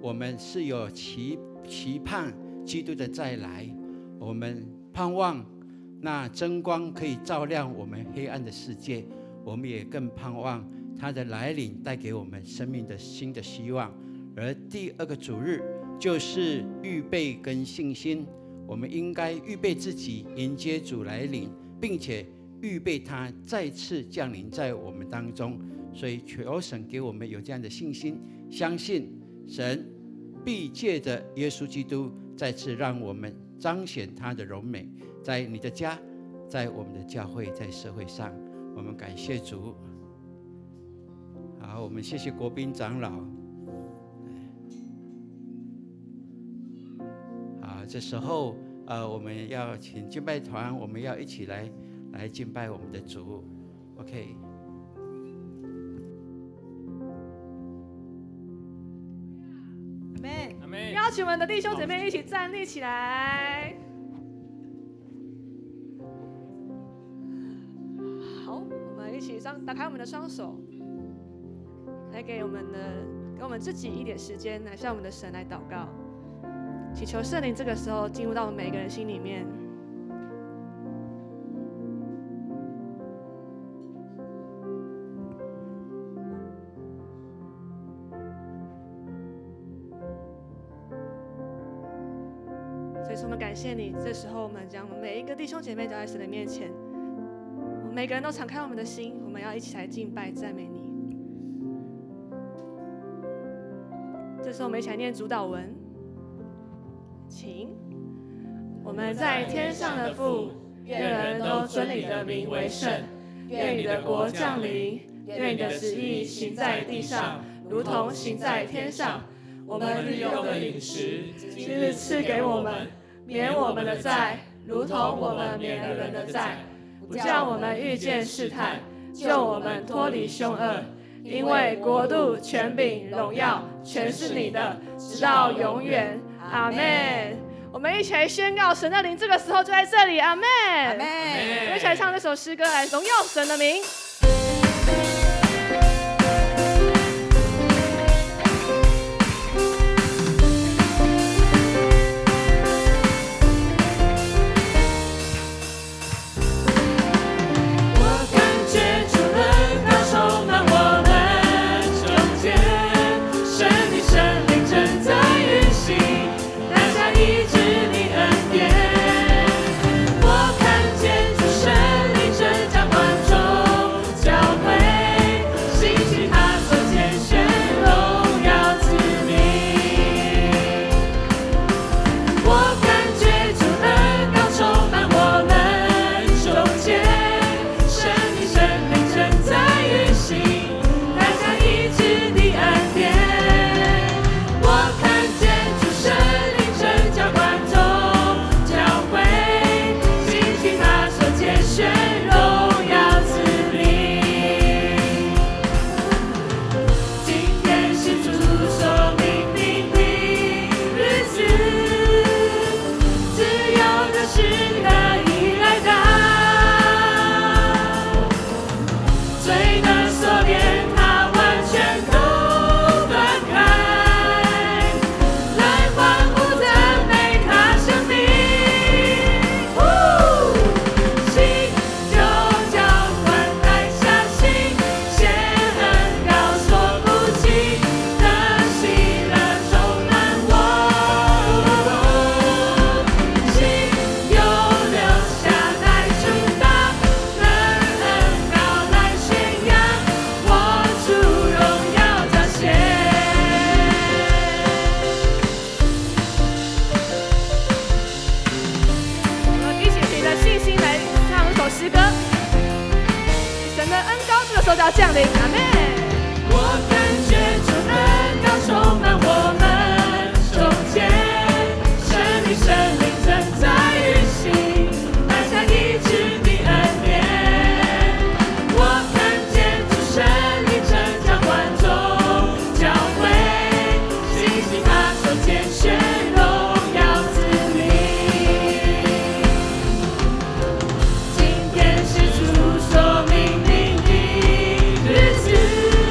我们是有期盼基督的再来，我们盼望那真光可以照亮我们黑暗的世界，我们也更盼望他的来临带给我们生命的新的希望。而第二个主日就是预备跟信心，我们应该预备自己迎接主来临，并且预备他再次降临在我们当中。所以求神给我们有这样的信心，相信神必借着耶稣基督再次让我们彰显他的荣美，在你的家，在我们的教会，在社会上。我们感谢主。好，我们谢谢国宾长老。好，这时候我们要请敬拜团，我们要一起来敬拜我们的主。 OK。 邀请我们的弟兄姐妹一起站立起来。好，我们一起打开我们的双手，来给我们自己一点时间，来向我们的神来祷告，祈求圣灵这个时候进入到我们每个人心里面。 我们感谢你，这时候我们将每一个弟兄姐妹交在神的面前，我们每个人都敞开我们的心，我们要一起来敬拜赞美你。这时候我们一起来念主祷文，请。我们在天上的父，愿人都尊你的名为圣，愿你的国降临，愿你的旨意行在地上，如同行在天上。我们日用的饮食，今日赐给我们。 免我们的债，如同我们免了人的债，不叫我们遇见试探，救我们脱离凶恶。因为国度、权柄、荣耀，全是你的，直到永远。阿们。我们一起来宣告神的灵，这个时候就在这里。阿们。阿们。我们一起来唱这首诗歌，来荣耀神的名。 降临，阿们。我感觉主恩膏充满我们中间，圣灵正在运行，大家一致的恩典。我看见主圣灵正掌管中教会，信息他所拣选，荣耀子民。今天是主所命令的日子。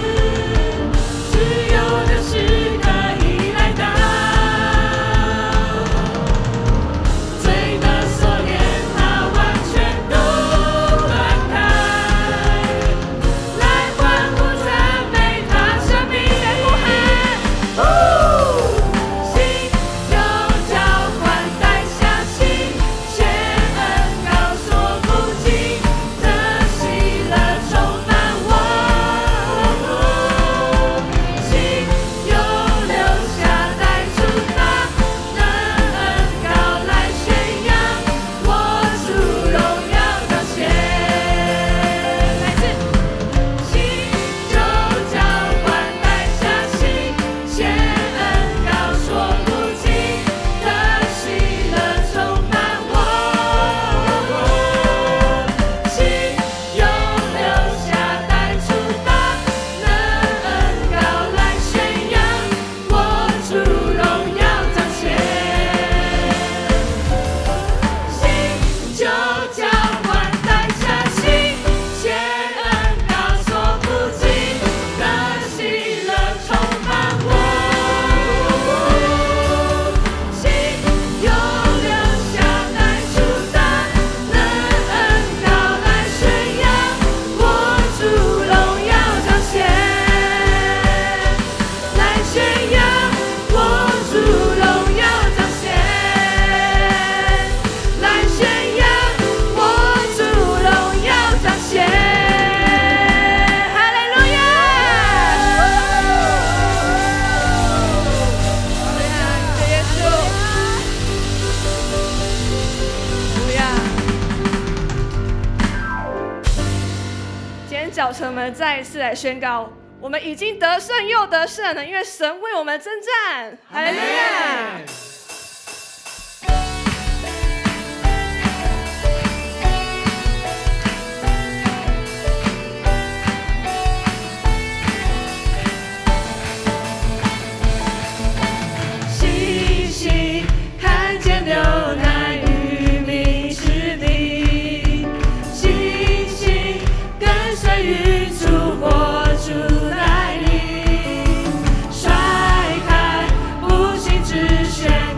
们再一次来宣告，我们已经得胜又得胜了，因为神为我们征战。哈利路亚！星星看见牛奶与民是你，星星跟随宇宙活出带领，甩开无形之弦。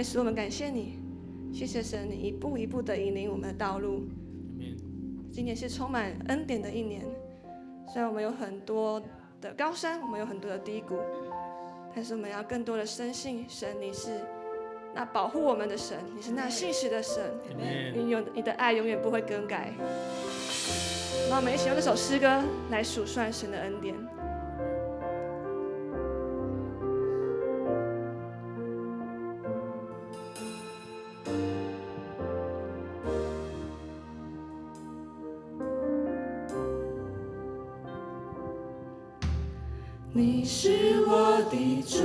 耶稣，我们感谢你，谢谢神，你一步一步的引领我们的道路。今年是充满恩典的一年，虽然我们有很多的高山，我们有很多的低谷，但是我们要更多的深信神，你是那保护我们的神，你是那信实的神，你的爱永远不会更改。让我们一起用这首诗歌来数算神的恩典。你是我的主，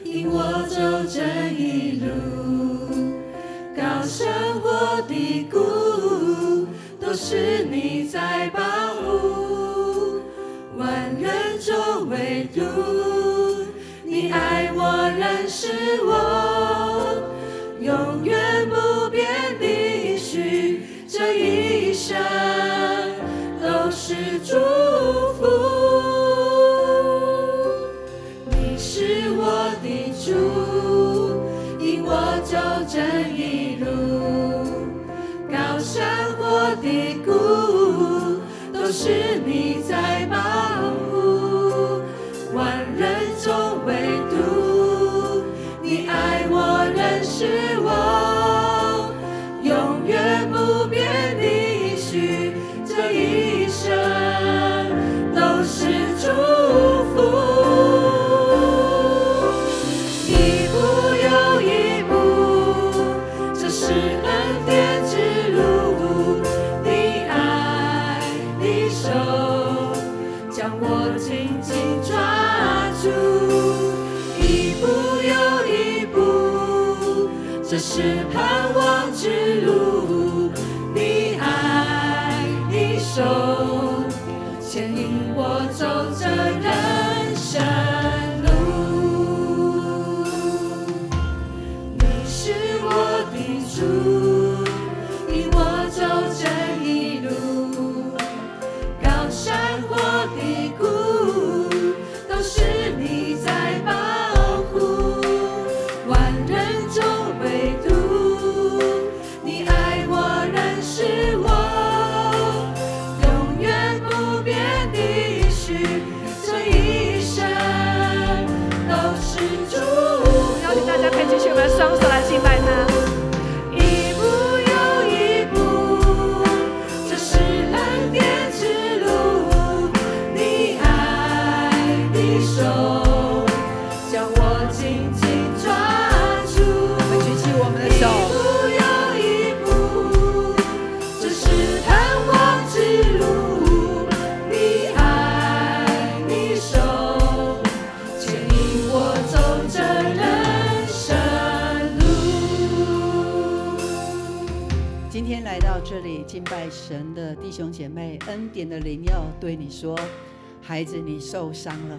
引我走这一路，高山或低谷，都是你在保护。万人中唯独你爱我，认识我，永远不变的许，这一生都是祝福。主，引我走这一路，高山或低谷，都是你在保护。万人中唯独你爱我，认识我，永远不变的许，这一生都是祝福。这是盼望之路，你爱你手牵引我走这人生路。你是我的主，引我走这一路，高山或低谷，都是你在保护。万人中唯独你爱我，认识我，永远不变的许，这一生都是祝福。邀请大家可以继续我们的双手来敬拜他。一步又一步，这是恩典之路，你爱的手将我紧紧抓住。我们的手，一步又一步，这是盼望之路，你爱你手牵引我走这人生路。今天来到这里敬拜神的弟兄姐妹，恩典的灵要对你说，孩子，你受伤了，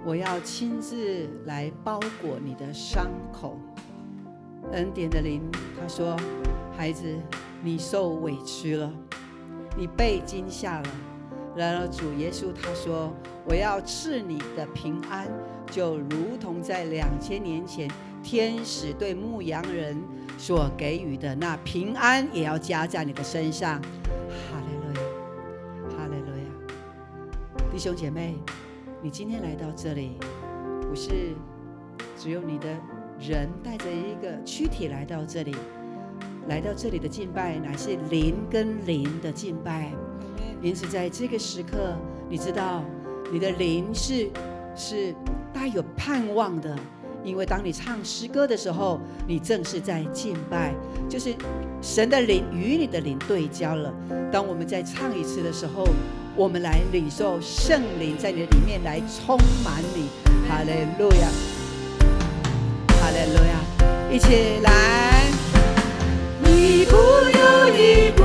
我要亲自来包裹你的伤口。恩典的灵他说，孩子，你受委屈了，你被惊吓了，然而主耶稣他说，我要赐你的平安，就如同在2000年前天使对牧羊人所给予的那平安，也要加在你的身上。哈利路亚，哈利路亚。弟兄姐妹，你今天来到这里，不是只有你的人带着一个躯体来到这里，来到这里的敬拜乃是灵跟灵的敬拜。因此在这个时刻，你知道你的灵是带有盼望的，因为当你唱诗歌的时候，你正是在敬拜，就是神的灵与你的灵对焦了。当我们在唱一次的时候，我们来领受圣灵在你的里面来充满你。哈利路亚，哈利路亚，一起来，一步又一步，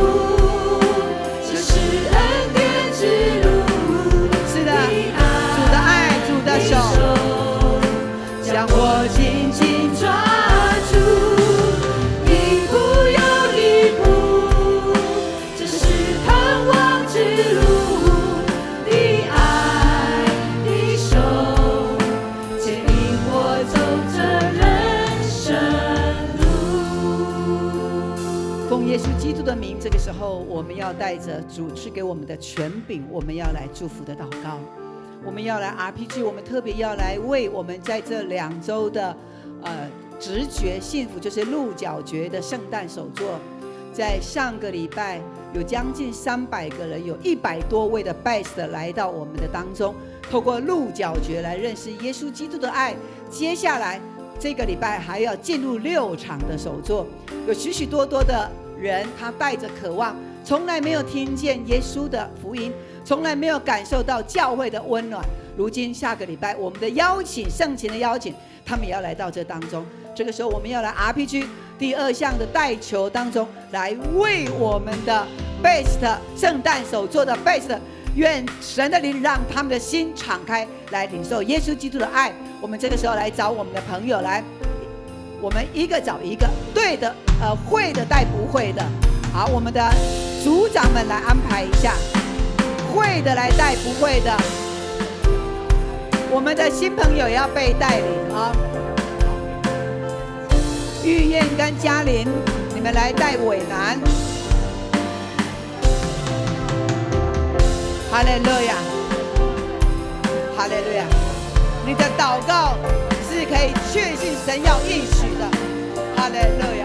这是恩典之路。是的，主的爱，主的手将我紧紧抓住，一步又一步，这是盼望之路。你爱的手牵引我走这人基督的名，这个时候我们要带着主赐给我们的权柄，我们要来祝福的祷告，我们要来 RPG， 我们特别要来为我们在这2周的直觉幸福，就是鹿角蕨的圣诞手作。在上个礼拜有将近300个人，有100多位的 best 来到我们的当中，透过鹿角蕨来认识耶稣基督的爱。接下来这个礼拜还要进入6场的手作，有许许多多的人，他带着渴望，从来没有听见耶稣的福音，从来没有感受到教会的温暖。如今下个礼拜我们的邀请，盛情的邀请，他们也要来到这当中。这个时候我们要来 RPG 第2项的带球当中，来为我们的 best 圣诞手作的 best， 愿神的灵让他们的心敞开，来领受耶稣基督的爱。我们这个时候来找我们的朋友来，我们一个找一个，对的会的带不会的。好，我们的组长们来安排一下，会的来带不会的，我们的新朋友也要被带领啊。玉燕跟嘉玲，你们来带伟男。哈利路亚，哈利路亚！你的祷告是可以确信神要应许的。哈利路亚，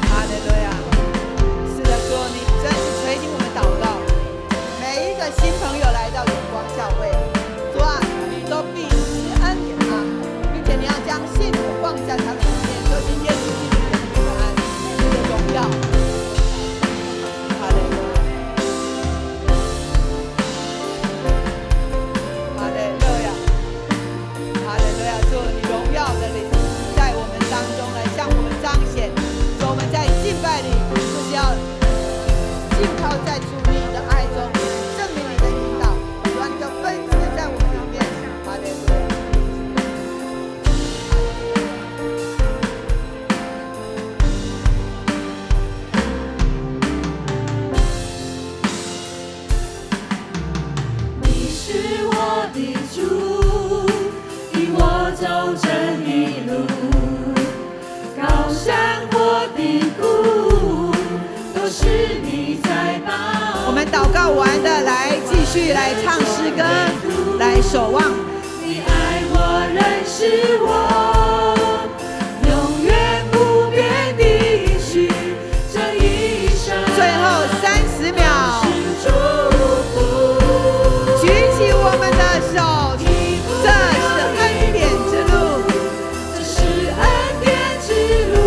哈利路亚！是的，说你真是垂听我们祷告，每一个新朋友来到永光教会。主啊，你都必施恩给他，并且你要将幸福放在他的里面，就是耶稣基督的平安，你的荣耀。哈利路亚，哈利路亚，哈利路亚！主，你荣耀的灵在我们当中来向我们彰显。说我们在敬拜里就是要浸泡在主你的爱中，证明你的引导，主啊，你的分赐在我们里面。哈利路亚。你是我的主，引我走这一路，高山或低谷，都是你在保护。我们祷告完的，来继续来唱诗歌，来守望。你爱我，认识我，永远不变的应许，这一生最后30秒，是祝福。举起我们的手，这是恩典之路。这是恩典之路，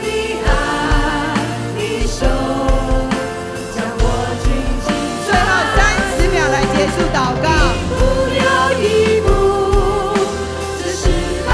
你爱你手将我紧紧最后30秒来结束祷告。一步又一步，这是恩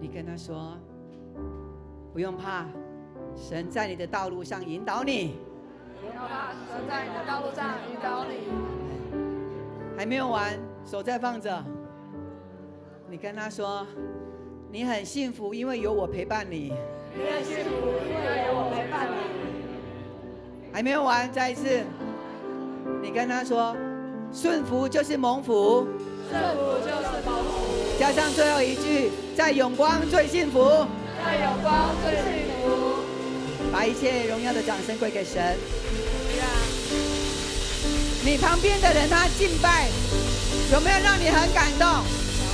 你跟他说，不用怕，神在你的道路上引导你。不用怕，神在你的道路上引导你。还没有完，手再放着。你跟他说，你很幸福，因为有我陪伴你。你很幸福，因为有我陪伴你。还没有完，再一次。你跟他说，顺服就是蒙福，顺服就是蒙福。加上最后一句，在永光最幸福，在永光最幸福。把一切荣耀的掌声归给神。你旁边的人他敬拜，有没有让你很感动？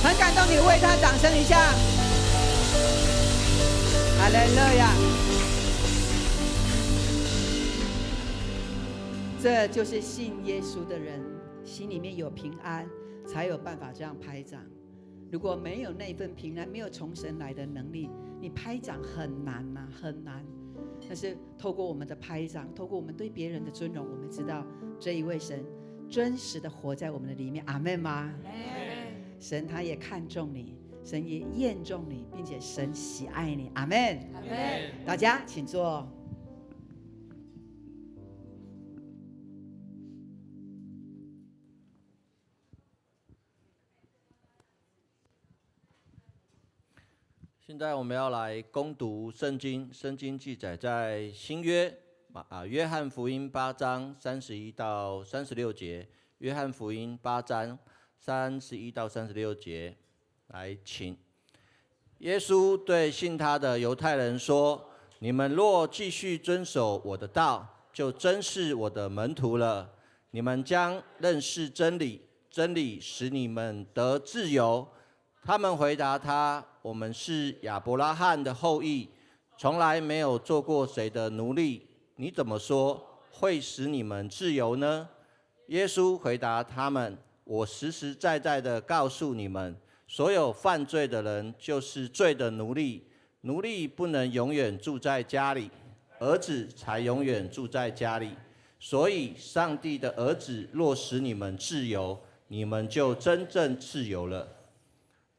很感动，你为他掌声一下。哈利路亚！这就是信耶稣的人，心里面有平安，才有办法这样拍掌。如果没有那份平安，没有从神来的能力，你拍掌很难啊，很难。但是透过我们的拍掌，透过我们对别人的尊荣，我们知道这一位神真实的活在我们的里面。阿们吗？神他也看重你，神也验中你，并且神喜爱你。阿们。大家请坐。现在我们要来攻读圣经，圣经记载在新约约翰福音8章31到36节，约翰福音8章31到36节，来请。耶稣对信他的犹太人说：“你们若继续遵守我的道，就真是我的门徒了。你们将认识真理，真理使你们得自由。”他们回答他：“我们是亚伯拉罕的后裔，从来没有做过谁的奴隶。你怎么说会使你们自由呢？”耶稣回答他们：“我实实在在的告诉你们，所有犯罪的人就是罪的奴隶。奴隶不能永远住在家里，儿子才永远住在家里。所以，上帝的儿子若使你们自由，你们就真正自由了。”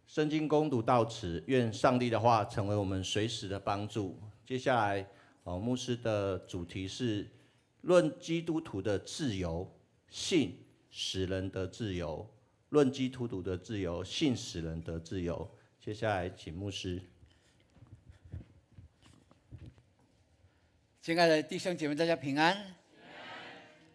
圣经攻读到此，愿上帝的话成为我们随时的帮助。接下来，牧师的主题是论基督徒的自由，信使人得自由。论基督徒的自由，信使人得自由。接下来，请牧师。亲爱的弟兄姐妹，大家平安。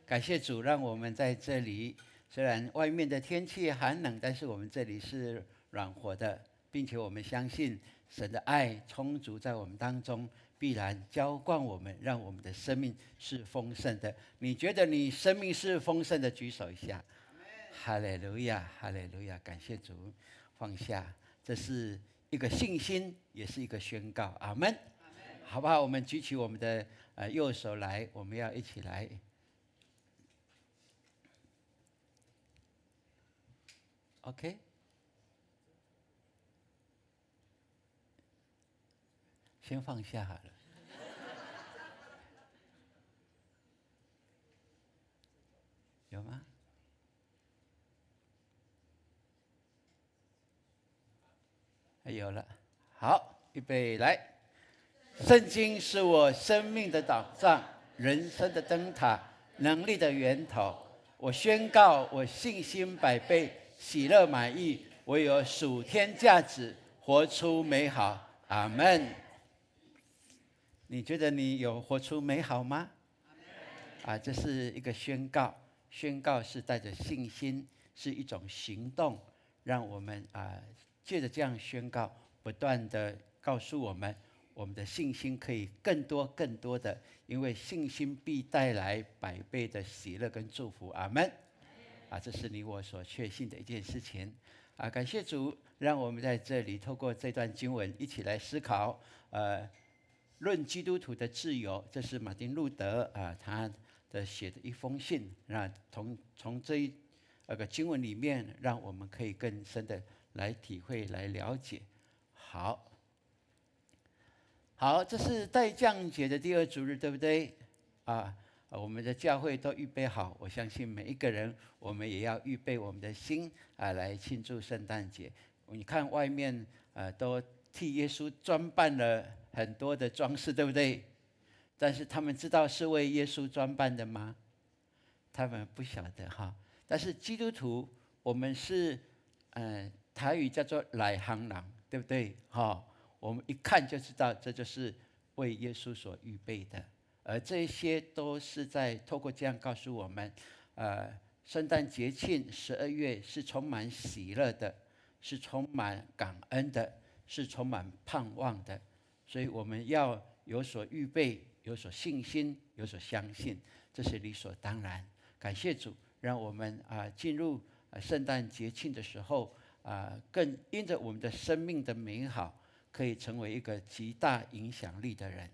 感谢主，让我们在这里，虽然外面的天气寒冷，但是我们这里是软和的，并且我们相信神的爱充足在我们当中，必然浇灌我们，让我们的生命是丰盛的。你觉得你生命是丰盛的，举手一下。哈利路亚，哈利路亚！感谢主，放下，这是一个信心，也是一个宣告。阿们。好不好？我们举起我们的右手来，我们要一起来。OK。先放下好了。有吗？有了。好，预备来。圣经是我生命的保障，人生的灯塔，能力的源头。我宣告，我信心百倍，喜乐满溢，我有属天价值，活出美好。阿们。你觉得你有活出美好吗？这是一个宣告，宣告是带着信心，是一种行动，让我们借着这样宣告，不断的告诉我们，我们的信心可以更多更多的，因为信心必带来百倍的喜乐跟祝福。阿们。这是你我所确信的一件事情。感谢主，让我们在这里透过这段经文一起来思考。论基督徒的自由，这是马丁路德他的写的一封信。那从这一个经文里面，让我们可以更深的来体会、来了解。好，这是待降节的第2主日，对不对？我们的教会都预备好，我相信每一个人，我们也要预备我们的心来庆祝圣诞节。你看外面都替耶稣装扮了很多的装饰，对不对？但是他们知道是为耶稣装扮的吗？他们不晓得哈。但是基督徒，我们是台语叫做来行人，对不对？我们一看就知道，这就是为耶稣所预备的。而这些都是在透过这样告诉我们，圣诞节庆12月是充满喜乐的，是充满感恩的，是充满盼望的。所以我们要有所预备，有所信心，有所相信，这是理所当然。感谢主，让我们进入圣诞节庆的时候，更因着我们的生命的美好，可以成为一个极大影响力的人。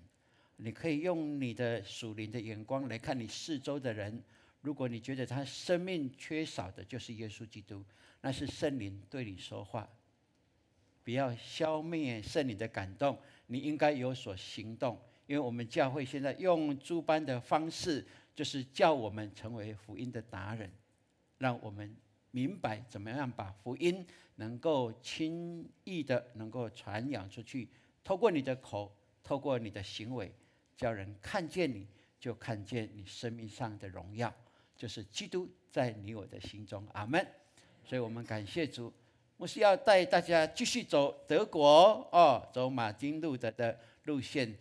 你可以用你的属灵的眼光来看你四周的人，如果你觉得他生命缺少的就是耶稣基督，那是圣灵对你说话。不要消灭圣灵的感动，你应该有所行动。因为我们教会现在用诸般的方式，就是叫我们成为福音的达人，让我们明白怎么样把福音能够轻易的能够传扬出去，透过你的口，透过你的行为，叫人看见你，就看见你生命上的荣耀，就是基督在你我的心中。阿们。所以我们感谢主。牧师要带大家继续走德国走马丁路的路线。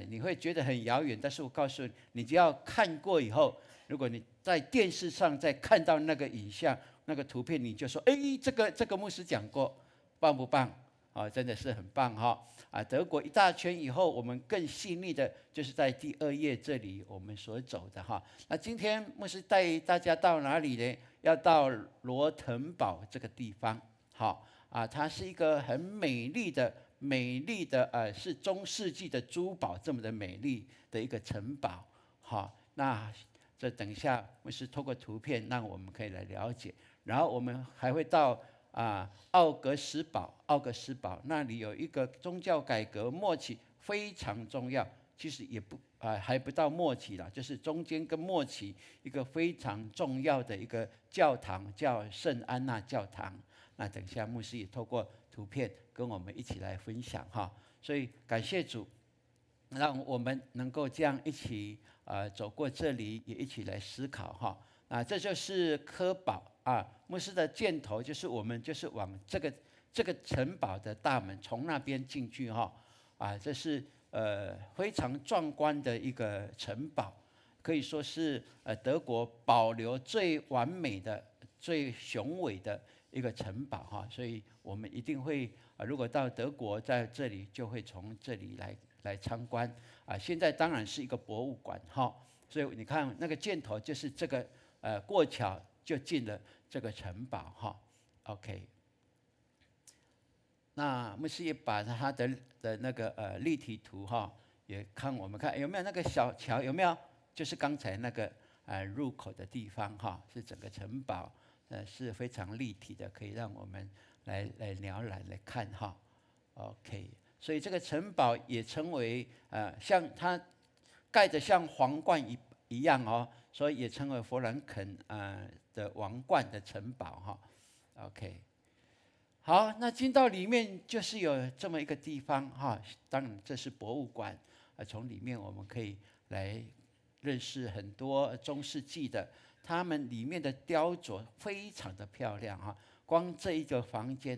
你会觉得很遥远，但是我告诉你，你只要看过以后，如果你在电视上再看到那个影像、那个图片，你就说：“这个牧师讲过，棒不棒？”真的是很棒哈！德国一大圈以后，我们更细腻的，就是在第2页这里我们所走的哈。那今天牧师带大家到哪里呢？要到罗滕堡这个地方。它是一个很美丽的是中世纪的珠宝这么的美丽的一个城堡。那这等一下牧师透过图片让我们可以来了解。然后我们还会到奥格斯堡那里有一个宗教改革末期非常重要，其实也不还不到末期了，就是中间跟末期一个非常重要的一个教堂，叫圣安娜教堂。那等一下牧师也透过图片跟我们一起来分享哈。所以感谢主，让我们能够这样一起走过这里，也一起来思考哈。这就是科堡牧师的箭头就是我们就是往这个城堡的大门，从那边进去哈。这是非常壮观的一个城堡，可以说是德国保留最完美的、最雄伟的一个城堡哈。所以我们一定会如果到德国，在这里就会从这里来参观现在当然是一个博物馆哈。所以你看那个箭头就是这个过桥就进了这个城堡哈。OK。那牧师也把他的那个立体图哈，也我们看有没有那个小桥，有没有？就是刚才那个入口的地方哈，是整个城堡是非常立体的，可以让我们来浏览来看哈。OK， 所以这个城堡也称为像它盖得像皇冠一样哦，所以也称为弗兰肯的王冠的城堡哈。OK。好，那进到里面就是有这么一个地方哈，当然这是博物馆，从里面我们可以来认识很多中世纪的，他们里面的雕琢非常的漂亮哈。光这一个房间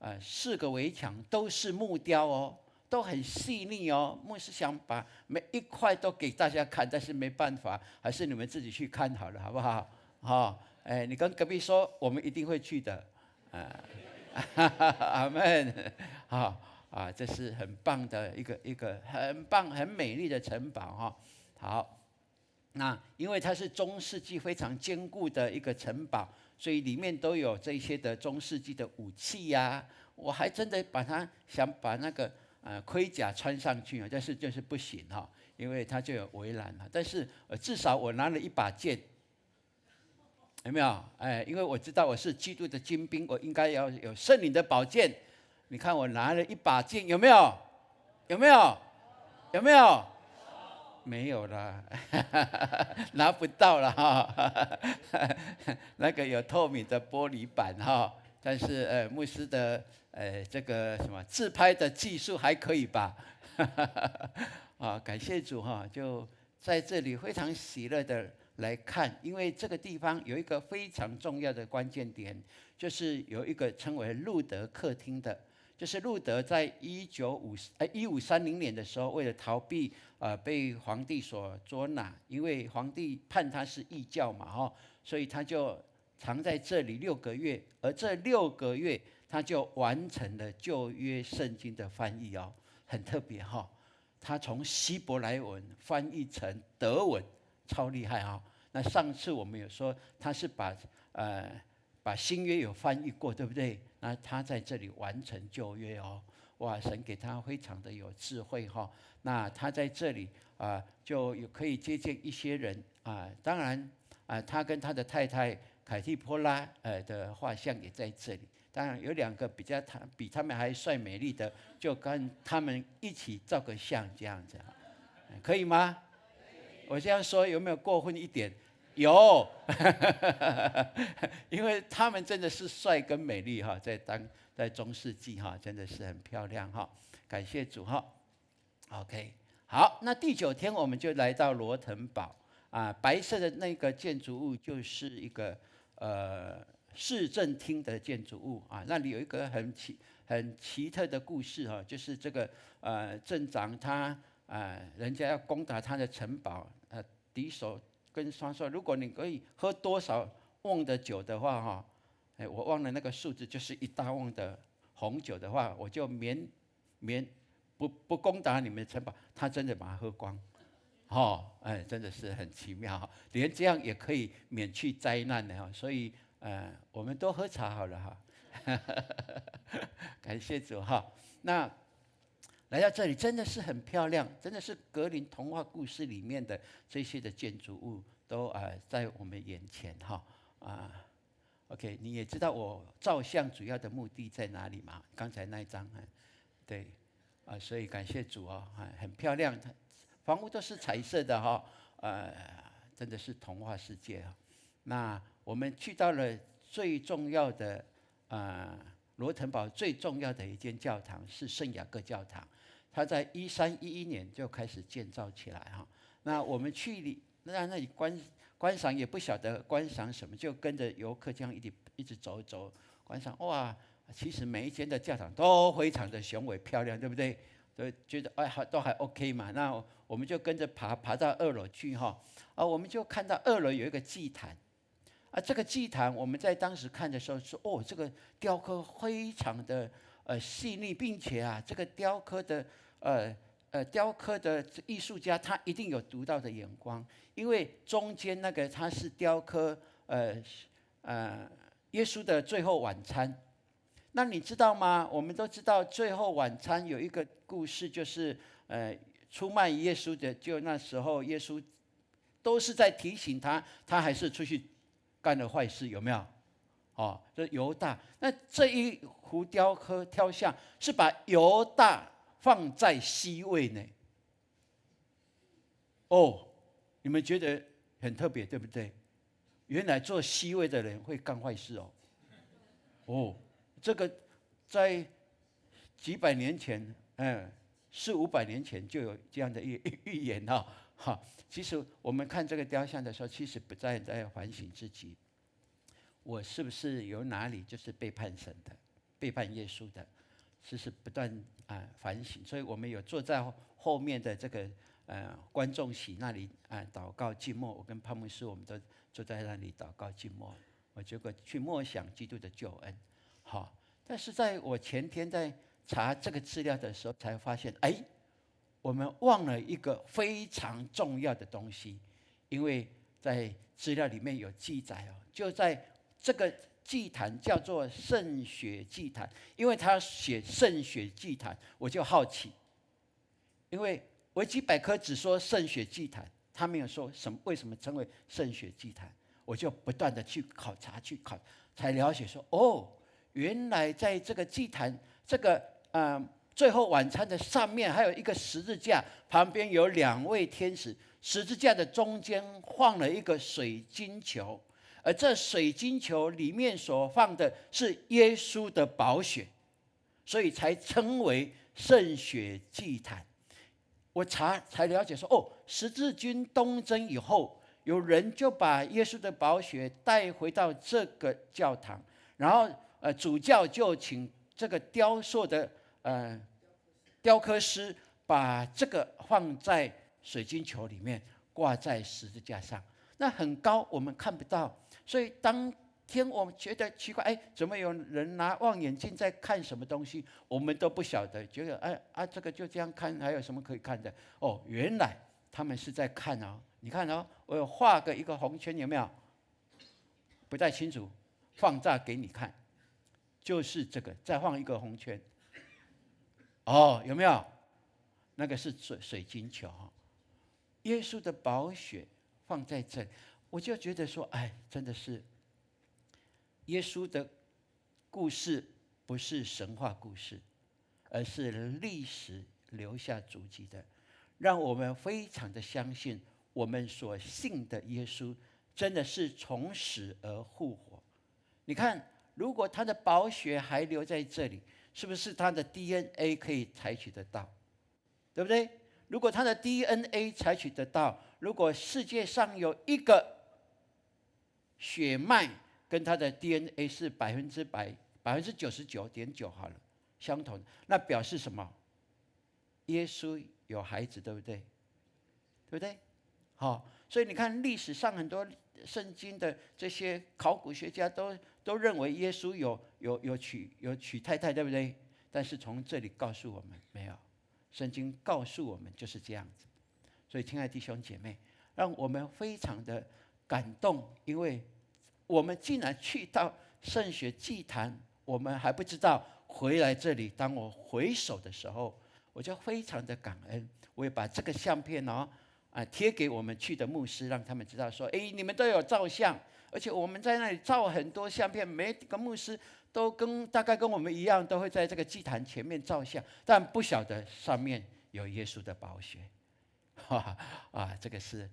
4个围墙都是木雕哦，都很细腻哦。牧师想把每一块都给大家看，但是没办法，还是你们自己去看好了，好不好？你跟隔壁说，我们一定会去的，阿们，这是很棒的一个很棒很美丽的城堡哈。好，那因为它是中世纪非常坚固的一个城堡，所以里面都有这些的中世纪的武器呀。我还真的想把那个盔甲穿上去，但是就是不行哈，因为它就有围栏了。但是至少我拿了一把剑。有没有？因为我知道我是基督的精兵，我应该要有圣灵的宝剑。你看我拿了一把剑，有没有？有没有？有没有？没有了，拿不到了哈。那个有透明的玻璃板哈，但是牧师的这个什么自拍的技术还可以吧？啊，感谢主哈，就在这里非常喜乐的来看，因为这个地方有一个非常重要的关键点，就是有一个称为路德客厅的，就是路德在1530年的时候，为了逃避被皇帝所捉拿，因为皇帝判他是异教嘛哈，所以他就藏在这里6个月，而这6个月他就完成了旧约圣经的翻译哦，很特别哈。他从希伯来文翻译成德文，超厉害哈。那上次我们有说他是把新约有翻译过，对不对？那他在这里完成旧约哦，哇，神给他非常的有智慧哈。那他在这里就有可以接见一些人当然他跟他的太太凯蒂波拉的画像也在这里。当然有2个比他们还帅美丽的，就跟他们一起照个相，这样子，可以吗？我这样说有没有过分一点？有，因为他们真的是帅跟美丽哈，在中世纪哈，真的是很漂亮哈，感谢主哈。OK， 好，那第9天我们就来到罗腾堡白色的那个建筑物就是一个市政厅的建筑物那里有一个很奇特的故事就是这个镇长他人家要攻打他的城堡敌手跟他说，如果你可以喝多少瓮的酒的话我忘了那个数字，就是1大瓮的红酒的话，我就不攻打你们的城堡。他真的把它喝光真的是很奇妙连这样也可以免去灾难的所以我们都喝茶好了哈，感谢主哈。那来到这里真的是很漂亮，真的是格林童话故事里面的这些的建筑物都在我们眼前哈OK， 你也知道我照相主要的目的在哪里嘛？刚才那一张对所以感谢主很漂亮，房屋都是彩色的哈真的是童话世界那我们去到了最重要的罗腾堡最重要的一间教堂是圣雅各教堂，它在1311年就开始建造起来那我们去那里观赏也不晓得观赏什么，就跟着游客这样一直走观赏哇，其实每一间的教堂都非常的雄伟漂亮，对不对？都觉得都还 OK 嘛。那我们就跟着爬到2楼去我们就看到2楼有一个祭坛这个祭坛我们在当时看的时候说这个雕刻非常的细腻，并且这个雕刻的艺术家他一定有独到的眼光，因为中间那个他是雕刻耶稣的最后晚餐。那你知道吗？我们都知道最后晚餐有一个故事，就是出卖耶稣的，就那时候耶稣都是在提醒他还是出去干了坏事，有没有？这犹大，那这一幅雕像是把犹大放在C位呢。你们觉得很特别，对不对？原来做C位的人会干坏事这个在几百年前，400-500年前就有这样的预言其实我们看这个雕像的时候，其实不在反省自己，我是不是有哪里就是背叛神的、背叛耶稣的，其实不断反省。所以我们有坐在后面的这个观众席那里祷告静默，我跟潘牧师我们都坐在那里祷告静默，我结果去默想基督的救恩。但是在我前天在查这个资料的时候，才发现，我们忘了一个非常重要的东西，因为在资料里面有记载就在这个祭坛叫做圣血祭坛，因为他写圣血祭坛，我就好奇，因为维基百科只说圣血祭坛，他没有说为什么称为圣血祭坛，我就不断的去考察才了解说原来在这个祭坛这个最后晚餐的上面还有一个十字架，旁边有2位天使，十字架的中间放了一个水晶球，而这水晶球里面所放的是耶稣的宝血，所以才称为圣血祭坛。我才了解说，十字军东征以后，有人就把耶稣的宝血带回到这个教堂，然后主教就请这个雕塑的雕刻师把这个放在水晶球里面，挂在十字架上。那很高，我们看不到，所以当天我们觉得奇怪，怎么有人拿望远镜在看什么东西？我们都不晓得，觉得这个就这样看，还有什么可以看的？原来他们是在看哦。你看哦，我有画一个红圈，有没有？不太清楚，放大给你看，就是这个，再放一个红圈。有没有？那个是水晶球，耶稣的宝血放在这里，我就觉得说，真的是。耶稣的故事不是神话故事，而是历史留下足迹的，让我们非常的相信，我们所信的耶稣真的是从死而复活。你看，如果他的宝血还留在这里，是不是他的 DNA 可以采取得到？对不对？如果他的 DNA 采取得到，如果世界上有一个血脉跟他的 DNA 是99.9%好了，相同，那表示什么？耶稣有孩子，对不对？对不对？所以你看历史上很多圣经的这些考古学家都认为耶稣有娶太太，对不对？但是从这里告诉我们没有，圣经告诉我们就是这样子。所以亲爱的弟兄姐妹，让我们非常的感动，因为我们竟然去到圣血祭坛，我们还不知道。回来这里，当我回首的时候，我就非常的感恩。我也把这个相片贴给我们去的牧师，让他们知道说，你们都有照相，而且我们在那里照很多相片，每个牧师都大概跟我们一样，都会在这个祭坛前面照相，但不晓得上面有耶稣的宝血，这个是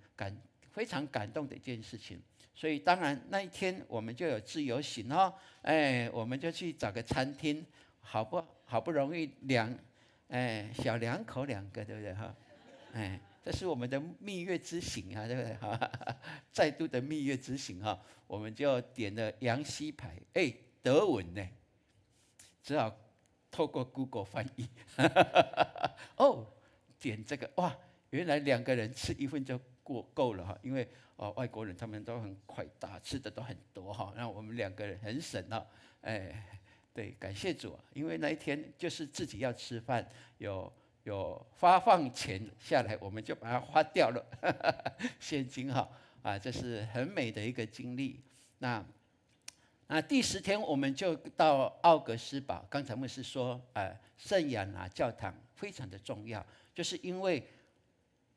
非常感动的一件事情。所以当然那一天我们就有自由行我们就去找个餐厅，好不容易小两口2个，对不对这是我们的蜜月之行对不对再度的蜜月之行我们就点了羊膝排，德文呢，只好透过 Google 翻译点这个原来2个人吃1份就够了因为外国人他们都很快打，吃的都很多那我们2个人很省对，感谢主因为那一天就是自己要吃饭，有发放钱下来，我们就把它花掉了现金这是很美的一个经历。那第10天我们就到奥格斯堡，刚才牧师说圣亚拿教堂非常的重要，就是因为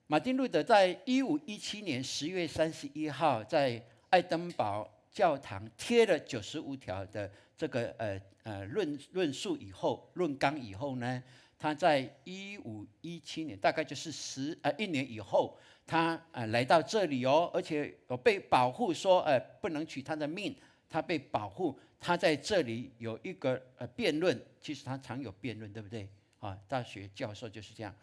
马丁路德在1517年10月31号在爱登堡教堂贴了95条的这个论述以后，论纲以后呢，他在1517年，大概就是1年以后，他来到这里而且有被保护，说不能取他的命，他被保护，他在这里有一个辩论，其实他常有辩论，对不对？大学教授就是这样，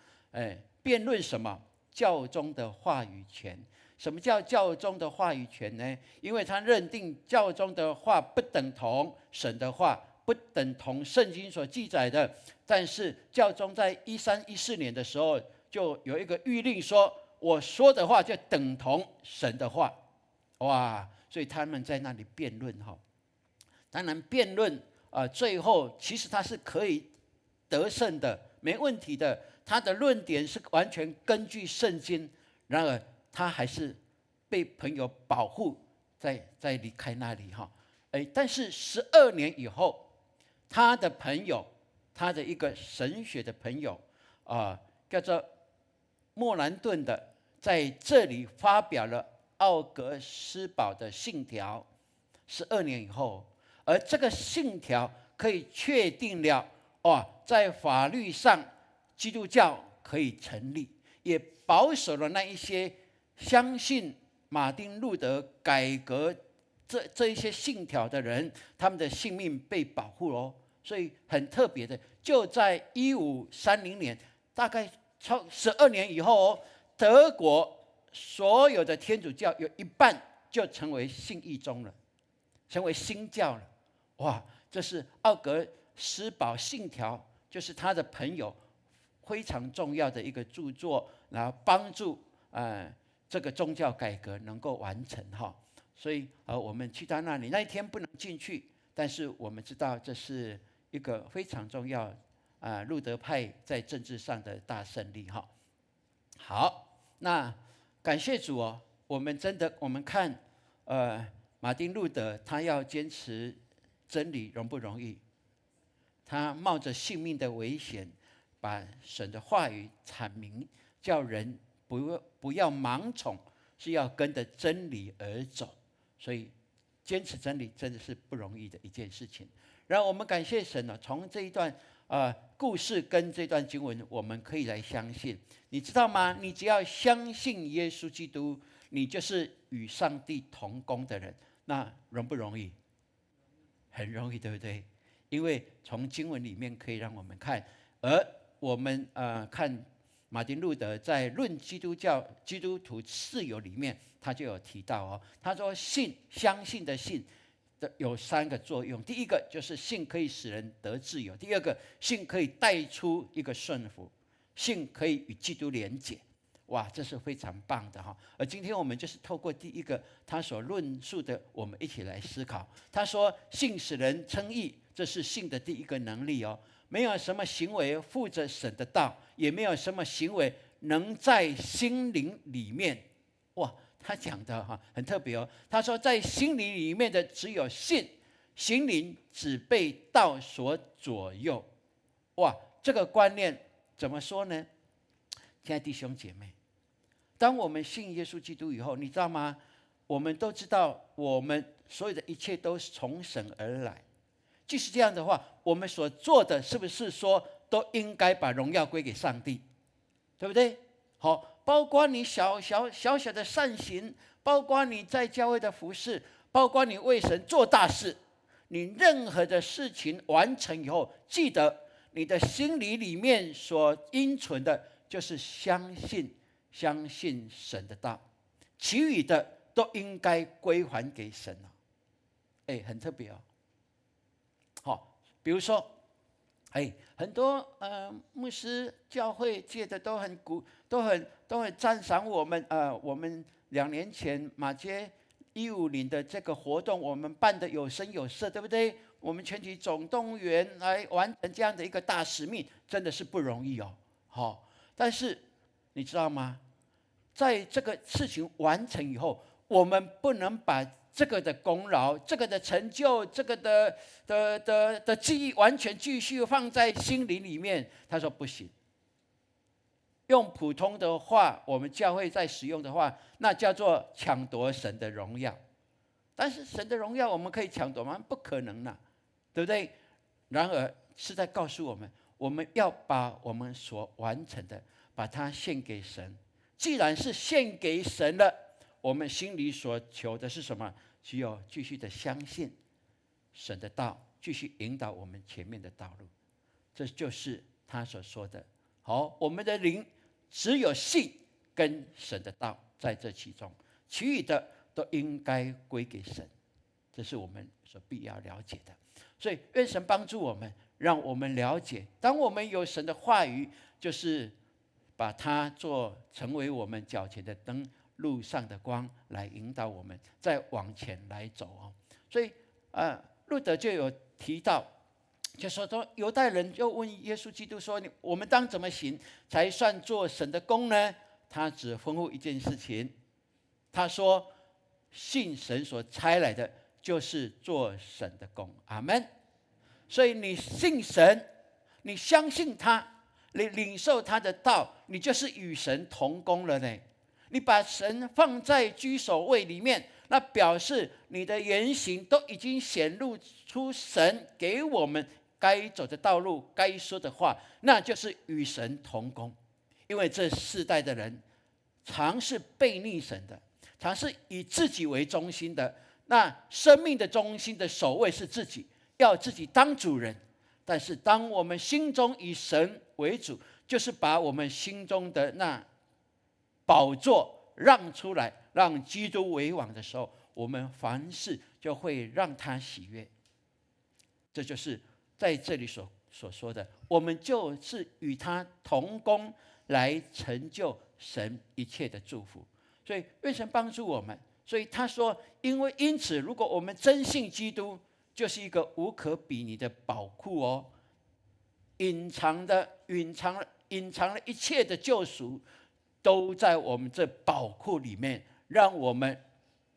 辩论什么？教宗的话语权。什么叫教宗的话语权呢？因为他认定教宗的话不等同神的话，不等同圣经所记载的。但是教宗在1314年的时候，就有一个谕令说，我说的话就等同神的话。所以他们在那里辩论当然辩论最后其实他是可以得胜的，没问题的。他的论点是完全根据圣经，然而他还是被朋友保护，在离开那里但是12年以后，他的朋友，他的一个神学的朋友叫做莫兰顿的，在这里发表了奥格斯堡的信条。12年以后，而这个信条可以确定了在法律上基督教可以成立，也保守了那一些相信马丁路德改革这一些信条的人，他们的性命被保护哦。所以很特别的，就在1530年，大概超12年以后哦，德国所有的天主教有一半就成为信义宗了，成为新教了。哇，这是奥格斯堡信条，就是他的朋友非常重要的一个著作，然后帮助这个宗教改革能够完成哈。所以我们去到那里，那一天不能进去，但是我们知道这是一个非常重要路德派在政治上的大胜利哈。好，那感谢主哦，我们看马丁路德他要坚持真理容不容易？他冒着性命的危险，把神的话语阐明，叫人不要盲从，是要跟着真理而走。所以坚持真理真的是不容易的一件事情。然后我们感谢神呢，从这一段故事跟这段经文，我们可以来相信，你知道吗？你只要相信耶稣基督，你就是与上帝同工的人。那容不容易？很容易，对不对？因为从经文里面可以让我们看，而我们看马丁路德在《论基督徒自由》里面，他就有提到哦，他说相信的信有3个作用。第一个就是信可以使人得自由，第二个信可以带出一个顺服，信可以与基督连结。哇，这是非常棒的哈！而今天我们就是透过第一个他所论述的，我们一起来思考。他说信使人称义，这是信的第一个能力哦。没有什么行为附着神的道，也没有什么行为能在心灵里面。哇，他讲的很特别哦。他说在心灵里面的只有信，心灵只被道所左右。哇，这个观念怎么说呢？亲爱的弟兄姐妹，当我们信耶稣基督以后，你知道吗？我们都知道，我们所有的一切都是从神而来。即使这样的话，我们所做的是不是说都应该把荣耀归给上帝？对不对？好，包括你小小的善行，包括你在教会的服事，包括你为神做大事，你任何的事情完成以后，记得你的心里面所应存的就是相信神的道，其余的都应该归还给神了。很特别哦。好，比如说，很多牧师教会界的都很赞赏我们。我们2年前马街150的这个活动，我们办得有声有色，对不对？我们全体总动员来完成这样的一个大使命，真的是不容易哦。好，但是你知道吗？在这个事情完成以后，我们不能把这个的功劳、这个的成就、这个的记忆完全继续放在心灵里面。他说不行。用普通的话，我们教会在使用的话，那叫做抢夺神的荣耀。但是神的荣耀我们可以抢夺吗？不可能啦，对不对？然而是在告诉我们，我们要把我们所完成的，把它献给神。既然是献给神了，我们心里所求的是什么？只有继续的相信神的道，继续引导我们前面的道路。这就是他所说的。好，我们的灵只有信跟神的道在这其中，其余的都应该归给神。这是我们所必要了解的。所以愿神帮助我们，让我们了解，当我们有神的话语，就是把它成为我们脚前的灯，路上的光，来引导我们再往前来走哦。所以路德就有提到，就说犹太人就问耶稣基督说：“我们当怎么行才算做神的工呢？”他只吩咐一件事情，他说：“信神所差来的，就是做神的工。”阿们。所以你信神，你相信他，你领受他的道，你就是与神同工了呢。你把神放在居首位里面，那表示你的言行都已经显露出神给我们该走的道路，该说的话，那就是与神同工。因为这世代的人常是悖逆神的，常是以自己为中心的，那生命的中心的首位是自己，要自己当主人。但是当我们心中以神为主，就是把我们心中的那宝座让出来，让基督为王的时候，我们凡事就会让他喜悦。这就是在这里所说的，我们就是与他同工，来成就神一切的祝福。所以愿神帮助我们。所以他说，因此如果我们真信基督，就是一个无可比拟的宝库哦，隐藏了一切的救赎，都在我们这宝库里面，让我们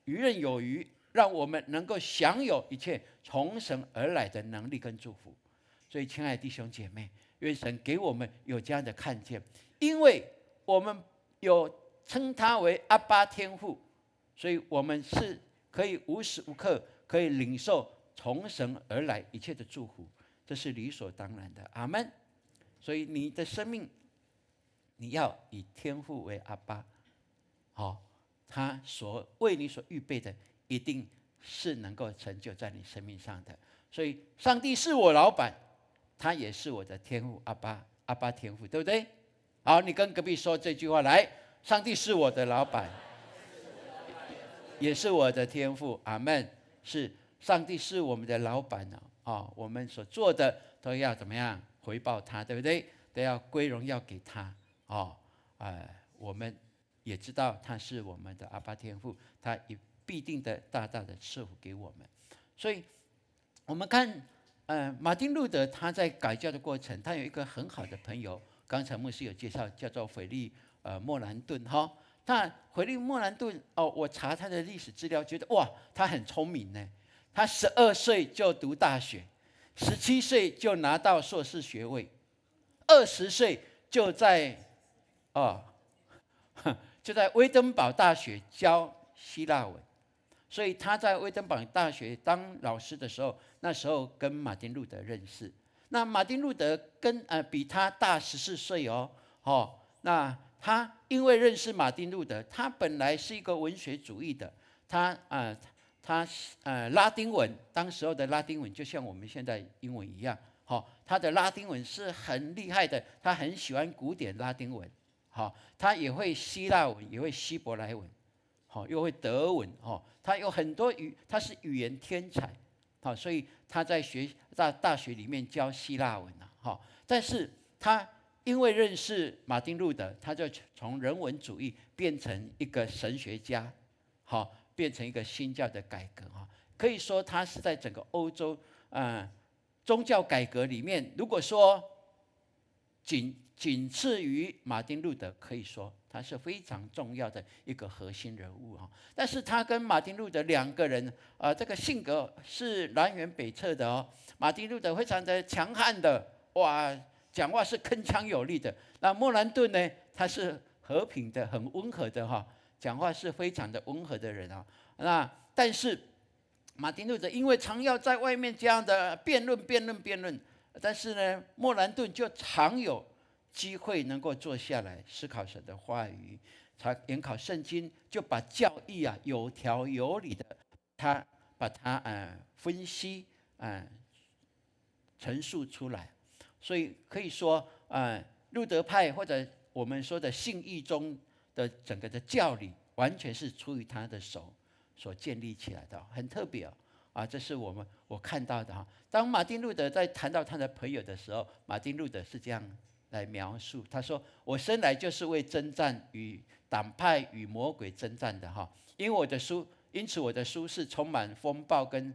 游刃有余，让我们能够享有一切从神而来的能力跟祝福。所以亲爱的弟兄姐妹，愿神给我们有这样的看见，因为我们有称他为阿爸天父，所以我们是可以无时无刻可以领受从神而来一切的祝福，这是理所当然的。阿们。所以你的生命，你要以天父为阿爸，他所为你所预备的，一定是能够成就在你生命上的。所以上帝是我老板，他也是我的天父，阿爸天父，对不对？好，你跟隔壁说这句话来：上帝是我的老板，也是我的天父。阿们。是上帝是我们的老板我们所做的都要怎么样回报他，对不对？都要归荣耀给他我们也知道他是我们的阿爸天父，他也必定的大大的赐福给我们。所以我们看马丁路德他在改教的过程，他有一个很好的朋友，刚才牧师有介绍，叫做腓利莫兰顿那腓利莫兰顿我查他的历史资料，觉得哇，他很聪明呢。他12岁就读大学，17岁就拿到硕士学位，20岁就在威登堡大学教希腊文。所以他在威登堡大学当老师的时候，那时候跟马丁路德认识。那马丁路德比他大14岁那他因为认识马丁路德，他本来是一个文学主义的，他拉丁文，当时候的拉丁文就像我们现在英文一样，他的拉丁文是很厉害的，他很喜欢古典拉丁文，他也会希腊文，也会希伯来文，又会德文，他有很多他是语言天才，所以他在大学里面教希腊文但是他因为认识马丁路德，他就从人文主义变成一个神学家，变成一个新教的改革可以说他是在整个欧洲宗教改革里面，如果说仅次于马丁路德，可以说他是非常重要的一个核心人物但是他跟马丁路德两个人这个性格是南辕北辙的马丁路德非常的强悍的，哇，讲话是铿锵有力的。那莫兰顿呢，他是和平的，很温和的讲话是非常的温和的人那但是马丁路德因为常要在外面这样的辩论，但是呢，莫兰顿就常有机会能够坐下来思考神的话语，他研考圣经，就把教义有条有理的，他把它分析陈述出来。所以可以说路德派或者我们说的信义中的整个的教理，完全是出于他的手所建立起来的，很特别这是我看到的当马丁路德在谈到他的朋友的时候，马丁路德是这样来描述，他说：“我生来就是为征战与党派与魔鬼征战的因此我的书是充满风暴跟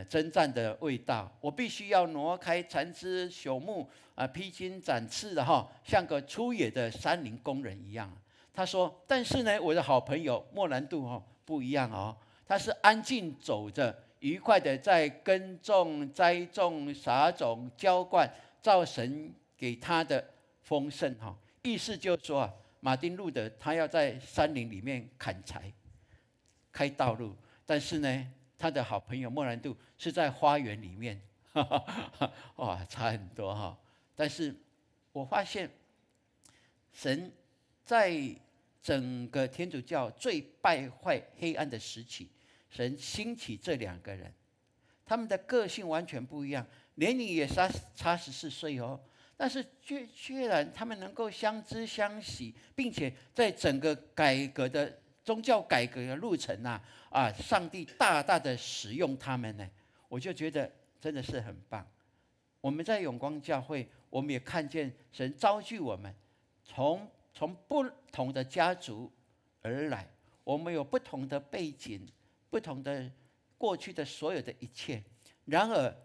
征战的味道。我必须要挪开残枝朽木披荆斩棘的像个出野的山林工人一样。”他说：“但是呢，我的好朋友莫兰度不一样他是安静走着，愉快的在耕种、栽种、撒种、浇灌，照神给他的丰盛意思就是说马丁路德他要在山林里面砍柴、开道路，但是呢，他的好朋友莫兰度是在花园里面，哇，差很多但是我发现，神在整个天主教最败坏黑暗的时期，神兴起这2个人，他们的个性完全不一样，年龄也差14岁哦，但是居然他们能够相知相惜，并且在整个宗教改革的路程上帝大大的使用他们呢，我就觉得真的是很棒。我们在永光教会，我们也看见神召聚我们，从不同的家族而来，我们有不同的背景，不同的过去的所有的一切。然而，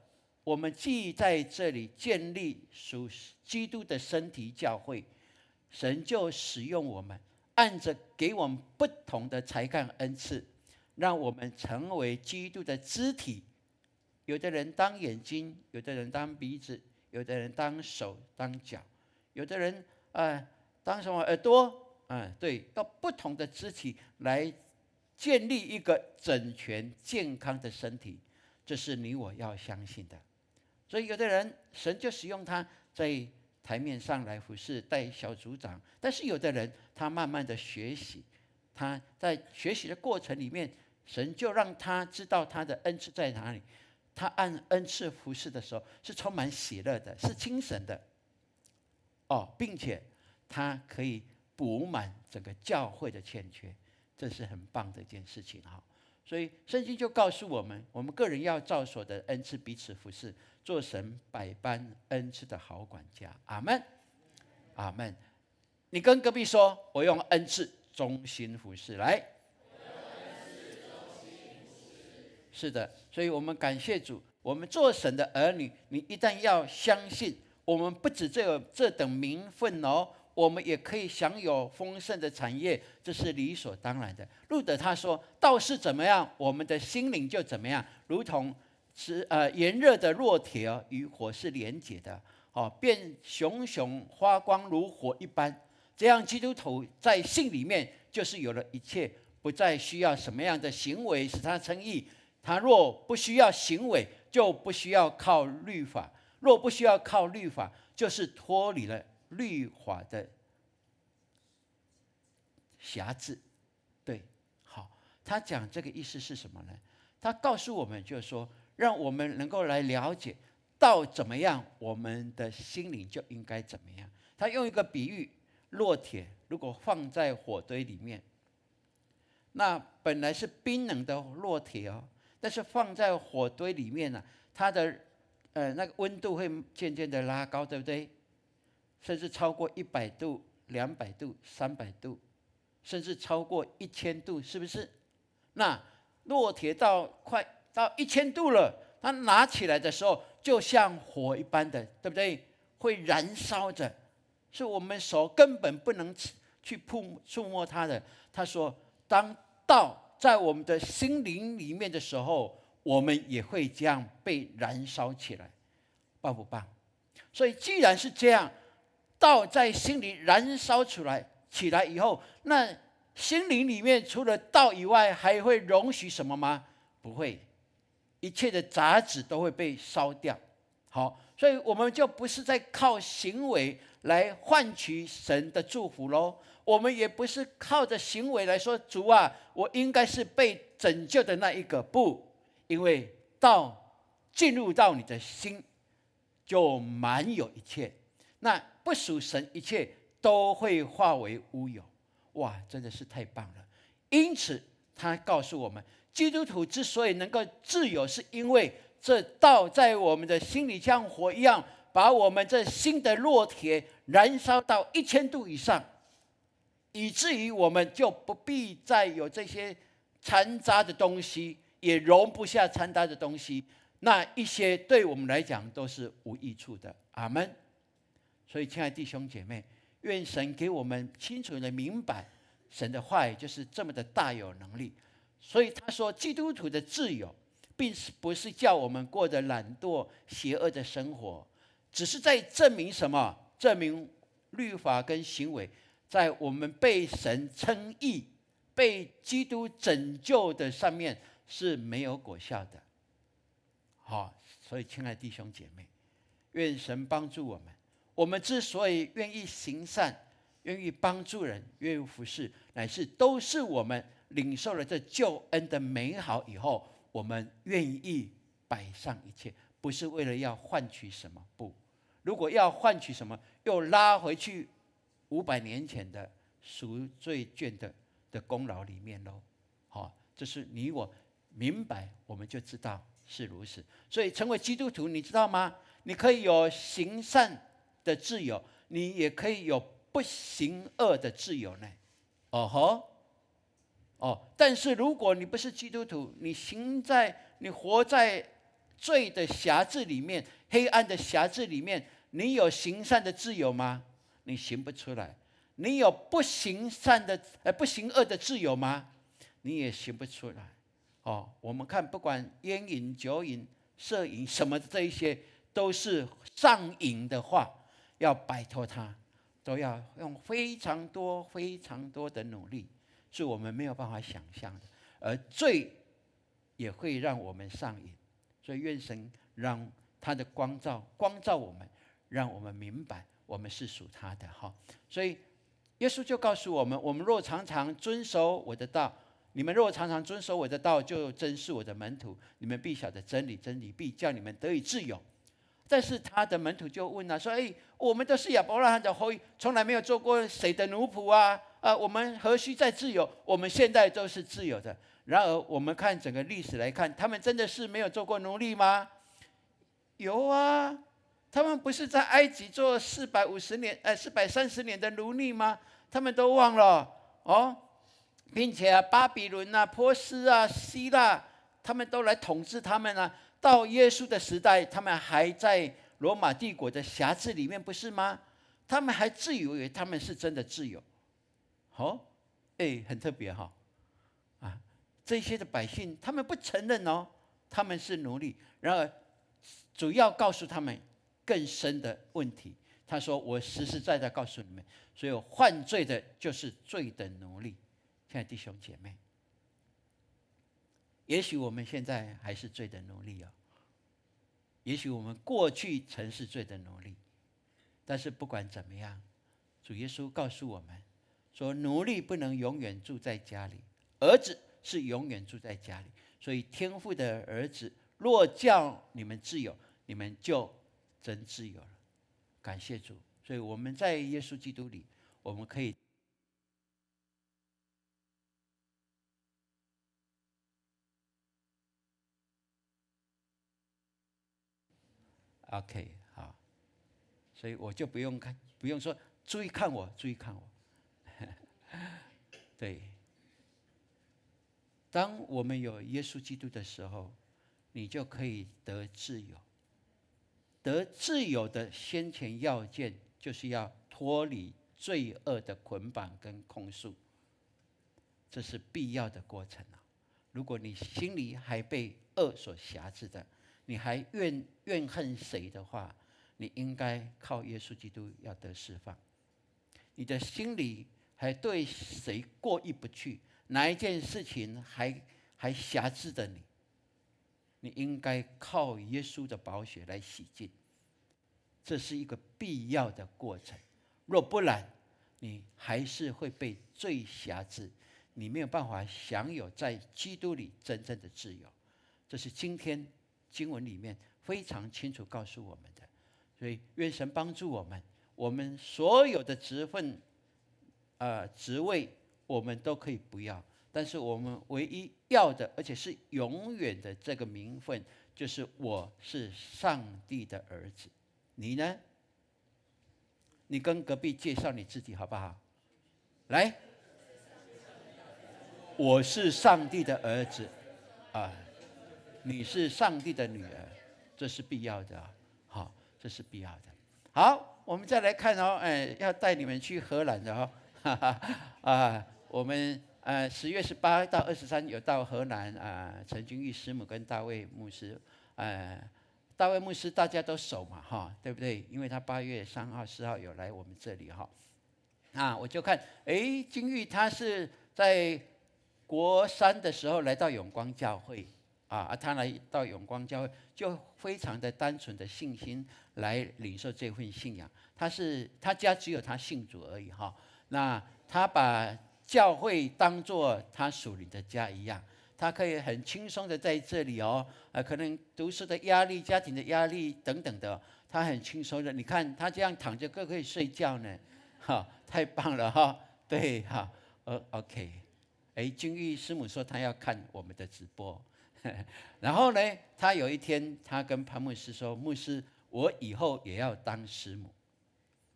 我们既在这里建立属基督的身体教会，神就使用我们，按着给我们不同的才干恩赐，让我们成为基督的肢体。有的人当眼睛，有的人当鼻子，有的人当手当脚，有的人当什么耳朵对，到不同的肢体来建立一个整全健康的身体，这是你我要相信的。所以有的人神就使用他在台面上来服侍带小组长，但是有的人他慢慢的学习，他在学习的过程里面，神就让他知道他的恩赐在哪里，他按恩赐服侍的时候是充满喜乐的，是精神的并且他可以补满整个教会的欠缺，这是很棒的一件事情。所以圣经就告诉我们，我们个人要照所的恩赐彼此服侍，做神百般恩赐的好管家。阿们，阿们。你跟隔壁说，我用恩赐忠心服侍。来，是的，所以我们感谢主，我们做神的儿女，你一旦要相信，我们不止有这等名分我们也可以享有丰盛的产业，这是理所当然的。路德他说，道是怎么样，我们的心灵就怎么样，如同炎热的烙铁与火是连结的便熊熊发光如火一般。这样基督徒在信里面就是有了一切，不再需要什么样的行为使他称义。他若不需要行为，就不需要靠律法；若不需要靠律法，就是脱离了律法的辖制。对，好，他讲这个意思是什么呢？他告诉我们，就是说，让我们能够来了解道怎么样，我们的心灵就应该怎么样。他用一个比喻，烙铁如果放在火堆里面，那本来是冰冷的烙铁但是放在火堆里面它的那个温度会渐渐的拉高，对不对？甚至超过100度、200度、300度，甚至超过1000度，是不是？那烙铁快到1000度了，它拿起来的时候就像火一般的，对不对？会燃烧着，是我们手根本不能去触摸它的。他说，当道在我们的心灵里面的时候，我们也会这样被燃烧起来，棒不棒？所以既然是这样，道在心里燃烧起来以后，那心灵里面除了道以外，还会容许什么吗？不会，一切的杂质都会被烧掉。好，所以我们就不是在靠行为来换取神的祝福咯，我们也不是靠着行为来说，主啊，我应该是被拯救的那一个。不，因为道进入到你的心，就满有一切，那不属神一切都会化为乌有。哇，真的是太棒了。因此他告诉我们，基督徒之所以能够自由，是因为这道在我们的心里像火一样，把我们这心的烙铁燃烧到1000度以上，以至于我们就不必再有这些残渣的东西，也容不下残渣的东西，那一些对我们来讲都是无益处的。阿们。所以亲爱的弟兄姐妹，愿神给我们清楚的明白神的话语就是这么的大有能力。所以他说，基督徒的自由并不是叫我们过得懒惰邪恶的生活，只是在证明什么？证明律法跟行为在我们被神称义、被基督拯救的上面是没有果效的。好，所以亲爱的弟兄姐妹，愿神帮助我们。我们之所以愿意行善，愿意帮助人，愿意服侍，乃是都是我们领受了这救恩的美好以后，我们愿意摆上一切，不是为了要换取什么，不。如果要换取什么，又拉回去500年前的赎罪券的功劳里面喽。好，这是你我明白，我们就知道是如此。所以成为基督徒，你知道吗？你可以有行善的自由，你也可以有不行恶的自由呢。但是如果你不是基督徒，你活在罪的辖制里面，黑暗的辖制里面，你有行善的自由吗？你行不出来。你有不行恶的自由吗？你也行不出来。我们看，不管烟瘾、酒瘾、色瘾什么的，这一些都是上瘾的话，要摆脱它，都要用非常多的努力，是我们没有办法想象的。而罪也会让我们上瘾，所以愿神让他的光照我们，让我们明白我们是属他的。所以耶稣就告诉我们，我们若常常遵守我的道，你们若常常遵守我的道，就真是我的门徒，你们必晓得真理，真理必叫你们得以自由。但是他的门徒就问了，说：我们都是亚伯拉罕的后裔，从来没有做过谁的奴仆啊！我们何须再自由？我们现在都是自由的。然而我们看整个历史来看，他们真的是没有做过奴隶吗？有啊，他们不是在埃及做430年的奴隶吗？他们都忘了并且巴比伦啊、波斯啊、希腊，他们都来统治他们啊。到耶稣的时代，他们还在罗马帝国的辖制里面，不是吗？他们还自以为他们是真的自由。很特别这些的百姓，他们不承认他们是奴隶。然而主要告诉他们更深的问题，他说：我实实在在告诉你们，所有犯罪的就是罪的奴隶。亲爱的弟兄姐妹，也许我们现在还是罪的奴隶也许我们过去曾是罪的奴隶，但是不管怎么样，主耶稣告诉我们说，奴隶不能永远住在家里，儿子是永远住在家里。所以天父的儿子若叫你们自由，你们就真自由了。感谢主。所以我们在耶稣基督里，我们可以OK 好，所以我就不用说注意看我，对，当我们有耶稣基督的时候，你就可以得自由。得自由的先前要件，就是要脱离罪恶的捆绑跟控诉，这是必要的过程如果你心里还被恶所辖制的，你还怨恨谁的话，你应该靠耶稣基督要得释放。你的心里还对谁过意不去，哪一件事情还辖制着你，你应该靠耶稣的宝血来洗净。这是一个必要的过程，若不然，你还是会被罪辖制，你没有办法享有在基督里真正的自由。这是今天经文里面非常清楚告诉我们的。所以愿神帮助我们，我们所有的职分职位我们都可以不要，但是我们唯一要的，而且是永远的这个名分，就是我是上帝的儿子。你呢？你跟隔壁介绍你自己好不好？来，我是上帝的儿子你是上帝的女儿，这是必要的好，这是必要的。好，我们再来看要带你们去荷兰的我们10月18到23有到荷兰陈君玉师母跟大卫牧师大卫牧师大家都熟嘛对不对？因为他8月3号、4号有来我们这里我就看君玉他是在国3的时候来到永光教会他来到永光教会就非常的单纯的信心来领受这份信仰。他家只有他信主而已那他把教会当作他属灵的家一样，他可以很轻松的在这里哦，可能读书的压力、家庭的压力等等的，他很轻松的。你看他这样躺着可以睡觉呢，哈，太棒了哈，对哈，OK， 君玉师母说他要看我们的直播，然后呢，他有一天他跟潘牧师说，牧师，我以后也要当师母。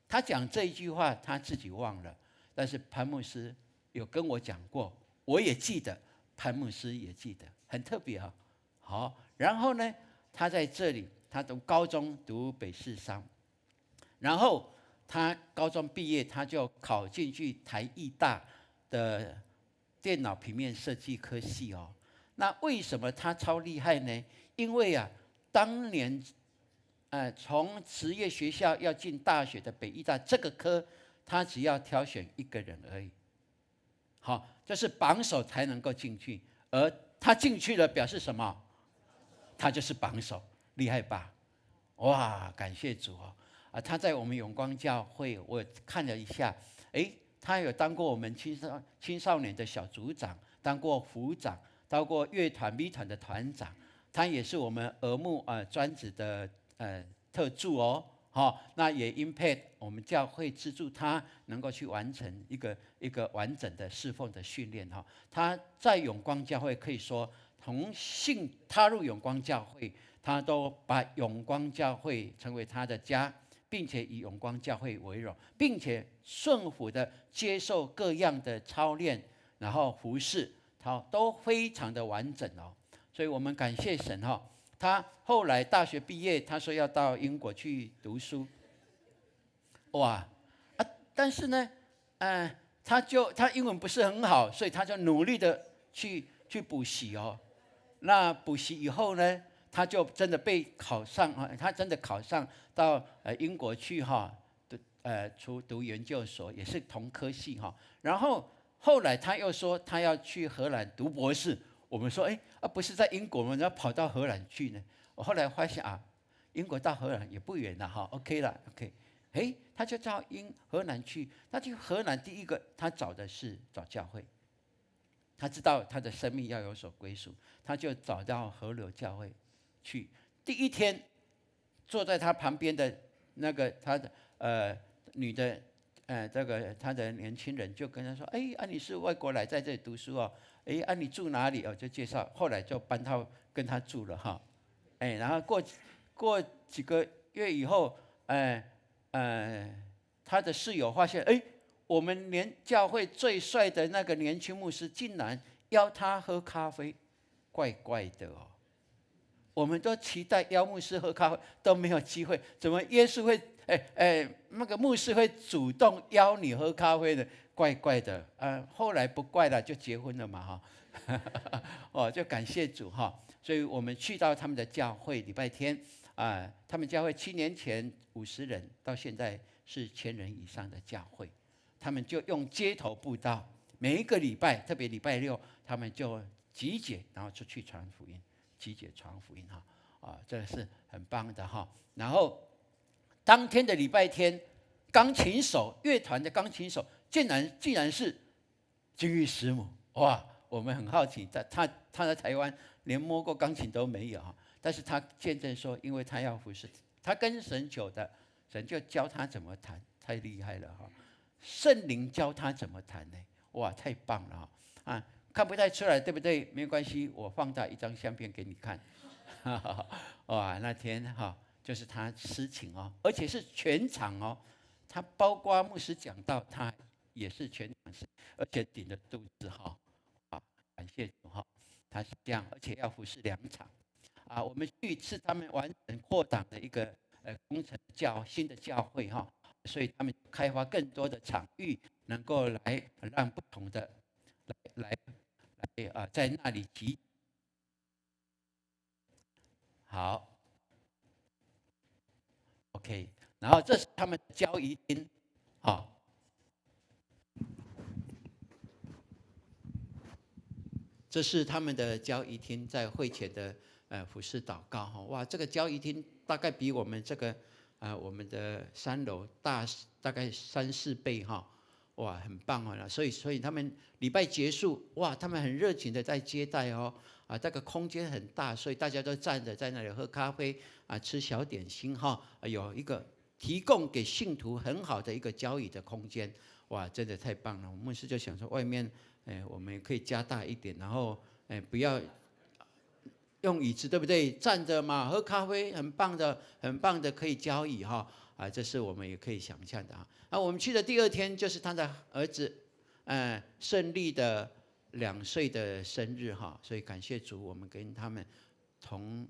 他讲这一句话他自己忘了，但是潘牧师有跟我讲过，我也记得，潘牧师也记得，很特别啊。好，然后呢，他在这里，他读高中读北市商，然后他高中毕业，他就考进去台艺大的电脑平面设计科系哦。那为什么他超厉害呢？因为啊，当年从职业学校要进大学的北艺大这个科，他只要挑选一个人而已。好，就是榜首才能够进去，而他进去了，表示什么？他就是榜首，厉害吧？哇，感谢主哦！他在我们永光教会，我看了一下，他有当过我们青少年的小组长，当过辅长，当过乐团 V 团的团长，他也是我们儿牧专职的特助哦。那也 impact 我们教会资助他能够去完成一个完整的侍奉的训练哈。他在永光教会可以说从踏入永光教会，他都把永光教会成为他的家，并且以永光教会为荣，并且顺服的接受各样的操练，然后服侍，他都非常的完整哦。所以我们感谢神哈。他后来大学毕业，他说要到英国去读书，哇但是呢，他英文不是很好，所以他就努力的去补习哦。那补习以后呢，他就真的考上他真的考上到英国去读研究所，也是同科系哈。然后后来他又说他要去荷兰读博士。我们说，不是在英国吗？要跑到荷兰去呢？我后来发现英国到荷兰也不远了哈 ，OK 了 ，OK。他就到荷兰去。他去荷兰第一个，他找教会。他知道他的生命要有所归属，他就找到河流教会去。第一天，坐在他旁边的那个他的女的他的年轻人就跟他说：“你是外国来在这里读书哦。你住哪里？”就介绍，后来就搬到跟他住了哈。然后过几个月以后，他的室友发现，我们教会最帅的那个年轻牧师竟然邀他喝咖啡，怪怪的哦。我们都期待邀牧师喝咖啡，都没有机会，怎么耶稣会那个牧师会主动邀你喝咖啡的？怪怪的，后来不怪了，就结婚了嘛哈，就感谢主哈。所以我们去到他们的教会，礼拜天他们教会7年前50人，到现在是1000人以上的教会。他们就用街头布道，每一个礼拜，特别礼拜6，他们就集结，然后出去传福音，集结传福音哈，这是很棒的哈。然后当天的礼拜天，钢琴手乐团的钢琴手竟然是金玉师母，哇！我们很好奇，他在台湾连摸过钢琴都没有哈，但是他见证说，因为他要服侍，他跟神求的，神就教他怎么弹，太厉害了哈！圣灵教他怎么弹呢？哇，太棒了看不太出来，对不对？没关系，我放大一张相片给你看。哇，那天就是他诗情哦，而且是全场哦，他包括牧师讲道，他也是全场诗，而且顶着肚子感谢主他是这样，而且要服侍2场我们去是他们完成扩档的一个工程新的教会所以他们开发更多的场域，能够来让不同的来在那里集。好 ，OK， 然后这是他们的交谊厅这是他们的交谊厅，在会前的服侍祷告哇，这个交谊厅大概比我们这个我们的3楼大概3-4倍哇，很棒哦！所以他们礼拜结束，哇，他们很热情的在接待哦，这个空间很大，所以大家都站着在那里喝咖啡吃小点心哈，有一个提供给信徒很好的一个交易的空间，哇，真的太棒了！我们牧师就想说，外面我们可以加大一点，然后不要用椅子，对不对？站着嘛，喝咖啡，很棒的可以交易哈。这是我们也可以想象的我们去的第二天就是他的儿子，胜利的2岁的生日哈，所以感谢主，我们跟他们同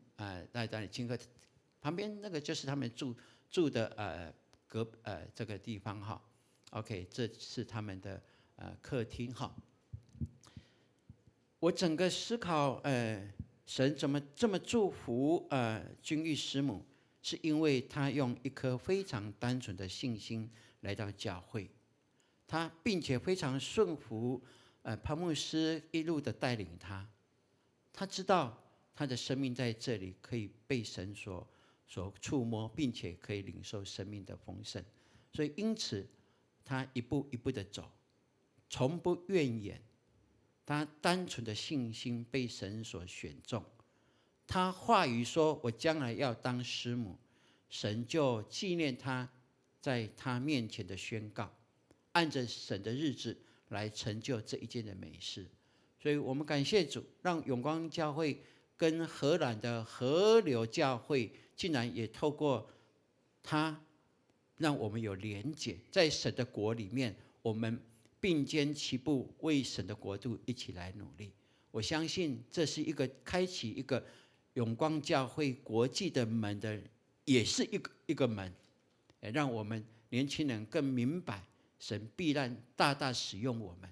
在那里庆贺，旁边那个就是他们住的这个地方哈。OK， 这是他们的客厅哈。我整个思考，神怎么这么祝福君玉师母？是因为他用一颗非常单纯的信心来到教会，他并且非常顺服潘牧师一路的带领他，他知道他的生命在这里可以被神所触摸，并且可以领受生命的丰盛，所以因此他一步一步的走，从不怨言，他单纯的信心被神所选中。他话语说：“我将来要当师母。”神就纪念他在他面前的宣告，按着神的日子来成就这一件的美事。所以我们感谢主，让永光教会跟荷兰的河流教会，竟然也透过他，让我们有连结，在神的国里面，我们并肩齐步，为神的国度一起来努力。我相信这是一个开启一个永光教会国际的门的，也是一个门，让我们年轻人更明白神必然大大使用我们，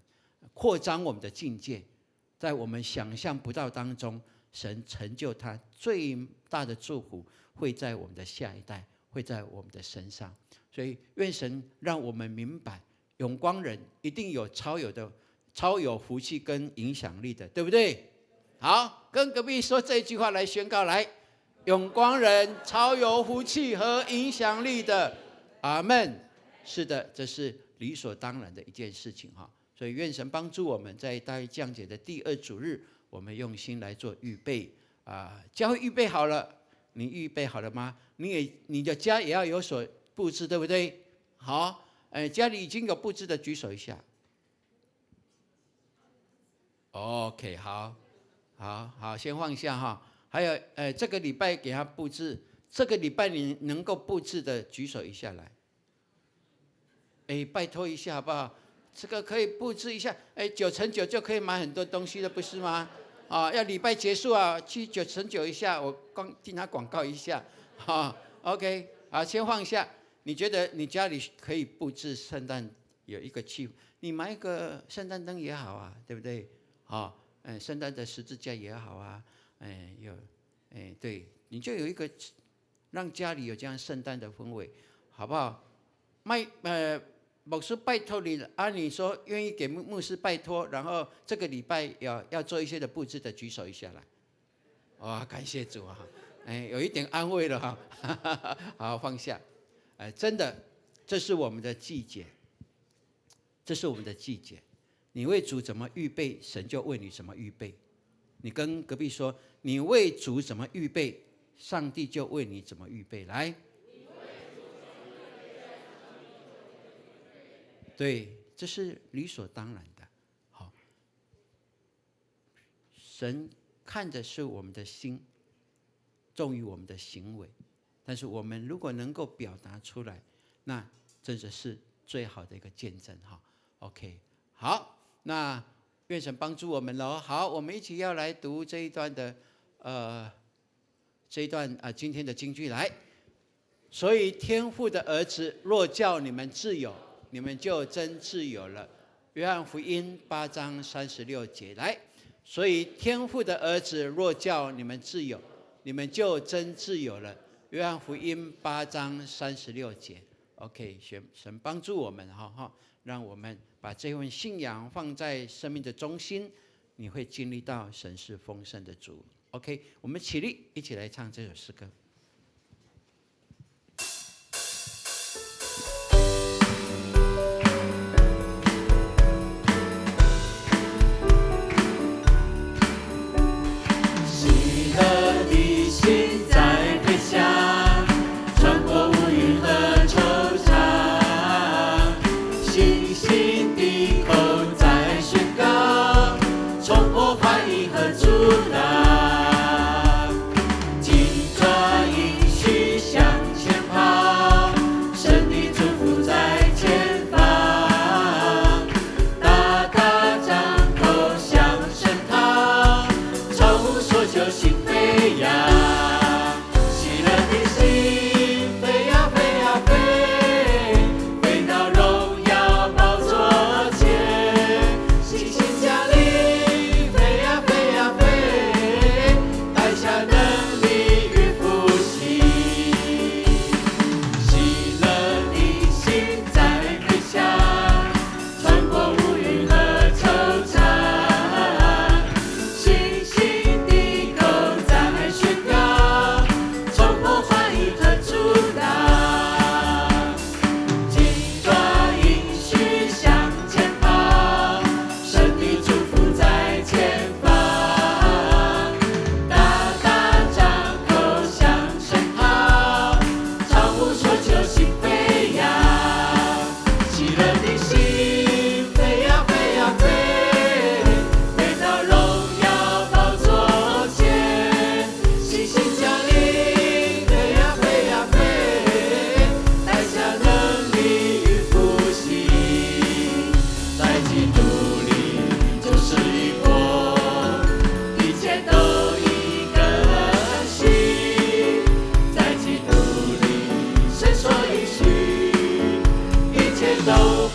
扩张我们的境界，在我们想象不到当中，神成就他最大的祝福会在我们的下一代，会在我们的身上。所以愿神让我们明白，永光人一定有超有福气跟影响力的，对不对？好，跟隔壁说这一句话来宣告来。永光人超有福气和影响力的，阿们。是的，这是理所当然的一件事情哈。所以愿神帮助我们在大卫降解的第2主日，我们用心来做预备教会预备好了，你预备好了吗？你的家也要有所布置，对不对？好，家里已经有布置的举手一下。OK， 好，先放下哈。还有这个礼拜给他布置，这个礼拜你能够布置的举手一下来。拜托一下好不好？这个可以布置一下，9×9就可以买很多东西了，不是吗？要礼拜结束去9×9一下，我光替他广告一下。OK， 好，先放下。你觉得你家里可以布置圣诞有一个气氛，你买一个圣诞灯也好对不对？圣诞的十字架也好对，你就有一个让家里有这样圣诞的氛围，好不好？牧师拜托你了你说愿意给牧师拜托，然后这个礼拜要做一些的布置的，举手一下来。感谢主有一点安慰了好，放下。真的，这是我们的季节，这是我们的季节。你为主怎么预备，神就为你怎么预备。你跟隔壁说，你为主怎么预备，上帝就为你怎么预备。来，对，这是理所当然的。好，神看的是我们的心，重于我们的行为。但是我们如果能够表达出来，那真的是最好的一个见证OK， 好，那愿神帮助我们喽。好，我们一起要来读这一段的今天的金句来。所以天父的儿子若叫你们自由，你们就真自由了。约翰福音8章36节来。所以天父的儿子若叫你们自由，你们就真自由了。约翰福音8章36节。OK， 神帮助我们让我们把这份信仰放在生命的中心，你会经历到神是丰盛的主。OK， 我们起立，一起来唱这首诗歌。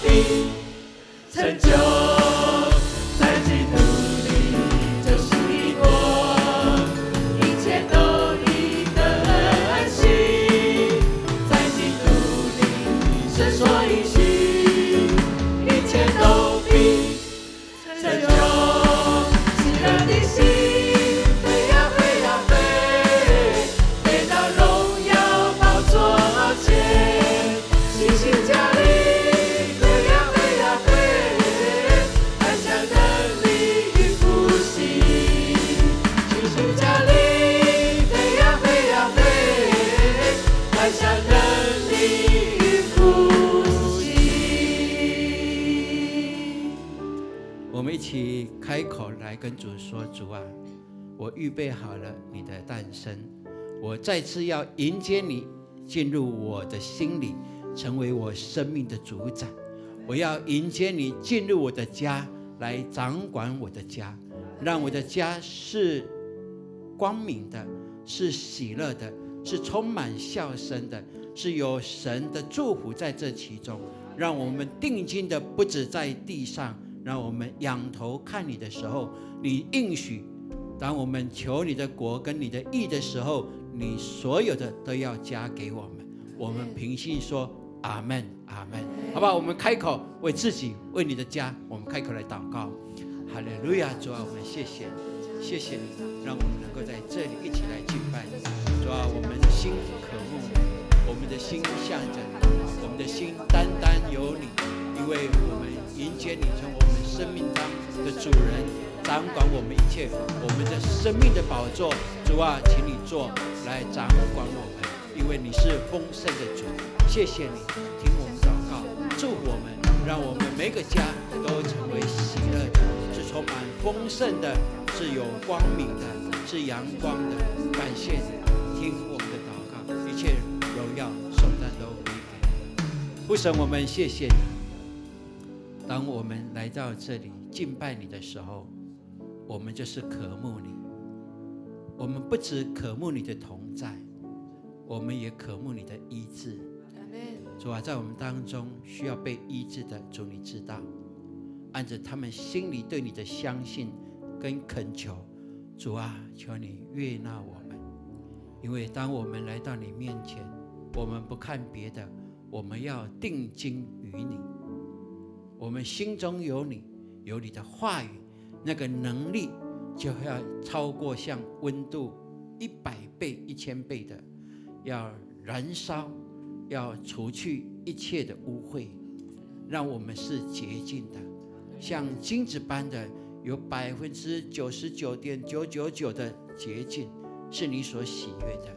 必成就，在基督里就是一国，一切都已得安息，在基督里神所应许，一切都必成就。喜乐的心飞呀飞呀飞，飞到荣耀宝座前，星星降临。我们一起开口来跟主说：主啊，我预备好了你的诞生，我再次要迎接你进入我的心里，成为我生命的主宰。我要迎接你进入我的家，来掌管我的家，让我的家是光明的，是喜乐的，是充满笑声的，是有神的祝福在这其中。让我们定睛的不止在地上，让我们仰头看你的时候，你应许，当我们求你的国跟你的义的时候，你所有的都要加给我们。我们平心说阿们，阿们，好不好？我们开口为自己，为你的家，我们开口来祷告。哈利路亚，主啊，我们谢谢你，谢谢你，让我们能够在这里一起来敬拜你。主啊，我们的心渴慕你，我们的心向着你，我们的心单单有你，因为我们迎接你成我们生命当的主人，掌管我们一切，我们的生命的宝座。主啊，请你坐来掌管我们，因为你是丰盛的主。谢谢你听我们祷告，祝福我们，让我们每个家都成为喜乐的，是充满丰盛的，是有光明的，是阳光的。感谢你听我们的祷告，一切荣耀颂赞都归给你。父神，我们谢谢你。当我们来到这里敬拜你的时候，我们就是渴慕你。我们不只渴慕你的同在，我们也渴慕你的医治。主啊，在我们当中需要被医治的，主你知道，按着他们心里对你的相信跟恳求，主啊，求你悦纳我们。因为当我们来到你面前，我们不看别的，我们要定睛于你。我们心中有你，有你的话语，那个能力就要超过像温度100倍、1000倍的，要燃烧，要除去一切的污秽，让我们是洁净的，像金子般的，有99.999%的洁净，是你所喜悦的。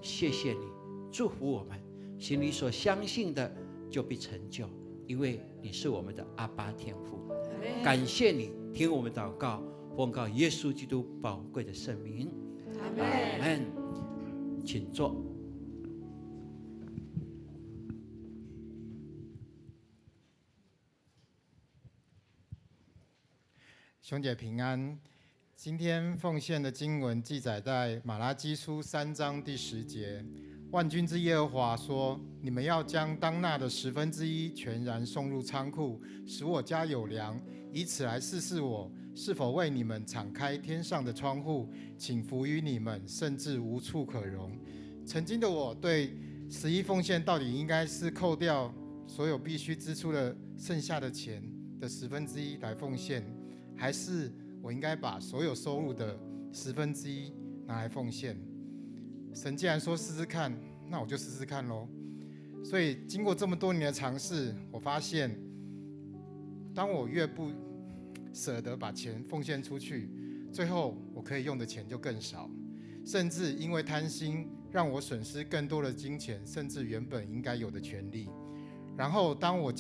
谢谢你，祝福我们，心里所相信的就必成就，因为你是我们的阿爸天父。感谢你听我们祷告，奉告耶稣基督宝贵的圣名，阿们。请坐。兄姐平安。今天奉献的经文记载在马拉基书3章第10节。万军之耶和华说：“你们要将当纳的1/10全然送入仓库，使我家有粮，以此来试试我是否为你们敞开天上的窗户，请服于你们，甚至无处可容。”曾经的我对11奉献到底应该是扣掉所有必须支出的剩下的钱的1/10来奉献，还是我应该把所有收入的1/10拿来奉献？神既然说试试看，那我就试试看咯。所以经过这么多年的尝试，我发现当我越不舍得把钱奉献出去，最后我可以用的钱就更少，甚至因为贪心让我损失更多的金钱，甚至原本应该有的权利。然后当我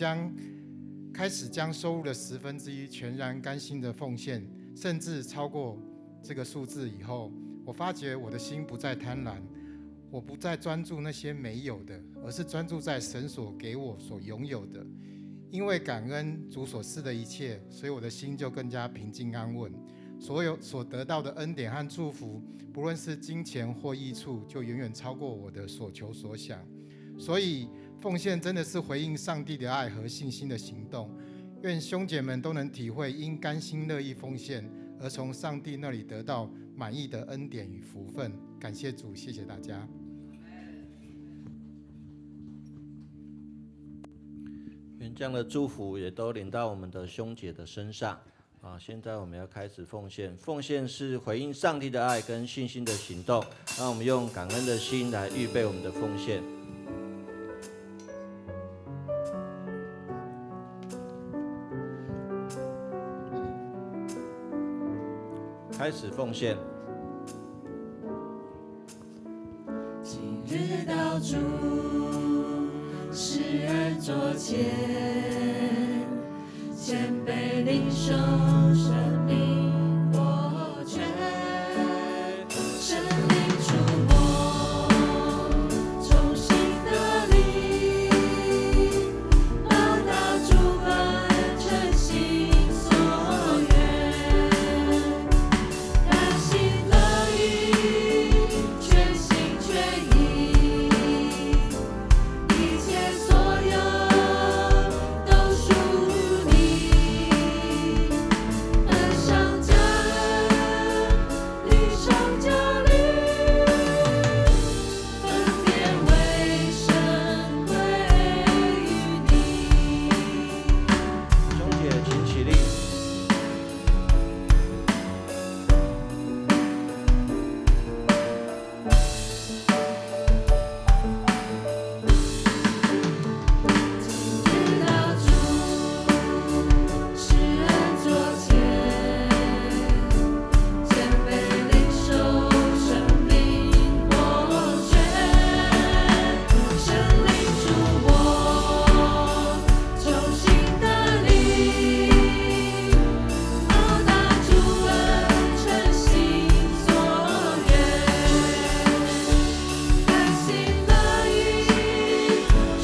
开始将收入的1/10全然甘心的奉献，甚至超过这个数字以后，我发觉我的心不再贪婪，我不再专注那些没有的，而是专注在神所给我所拥有的。因为感恩主所赐的一切，所以我的心就更加平静安稳。所有所得到的恩典和祝福，不论是金钱或益处，就远远超过我的所求所想。所以奉献真的是回应上帝的爱和信心的行动。愿兄姐们都能体会因甘心乐意奉献而从上帝那里得到满意的恩典与福分。感谢主，谢谢大家。愿这样的祝福也都临到我们的兄姐的身上。现在我们要开始奉献，奉献是回应上帝的爱跟信心的行动。让我们用感恩的心来预备我们的奉献。开始奉献。今日到主施恩座前，谦卑领受生命活泉，神灵触摸，重新得力，报答主恩，诚心所愿，甘心乐意，全心全意，一切所有都属你，恩上加恩，礼上加礼，分别为圣归于你。兄姐，请起立。今到主施恩座前，谦卑领受生命活泉，神灵触摸，重新得力，报答主恩，诚心所愿，甘心乐意，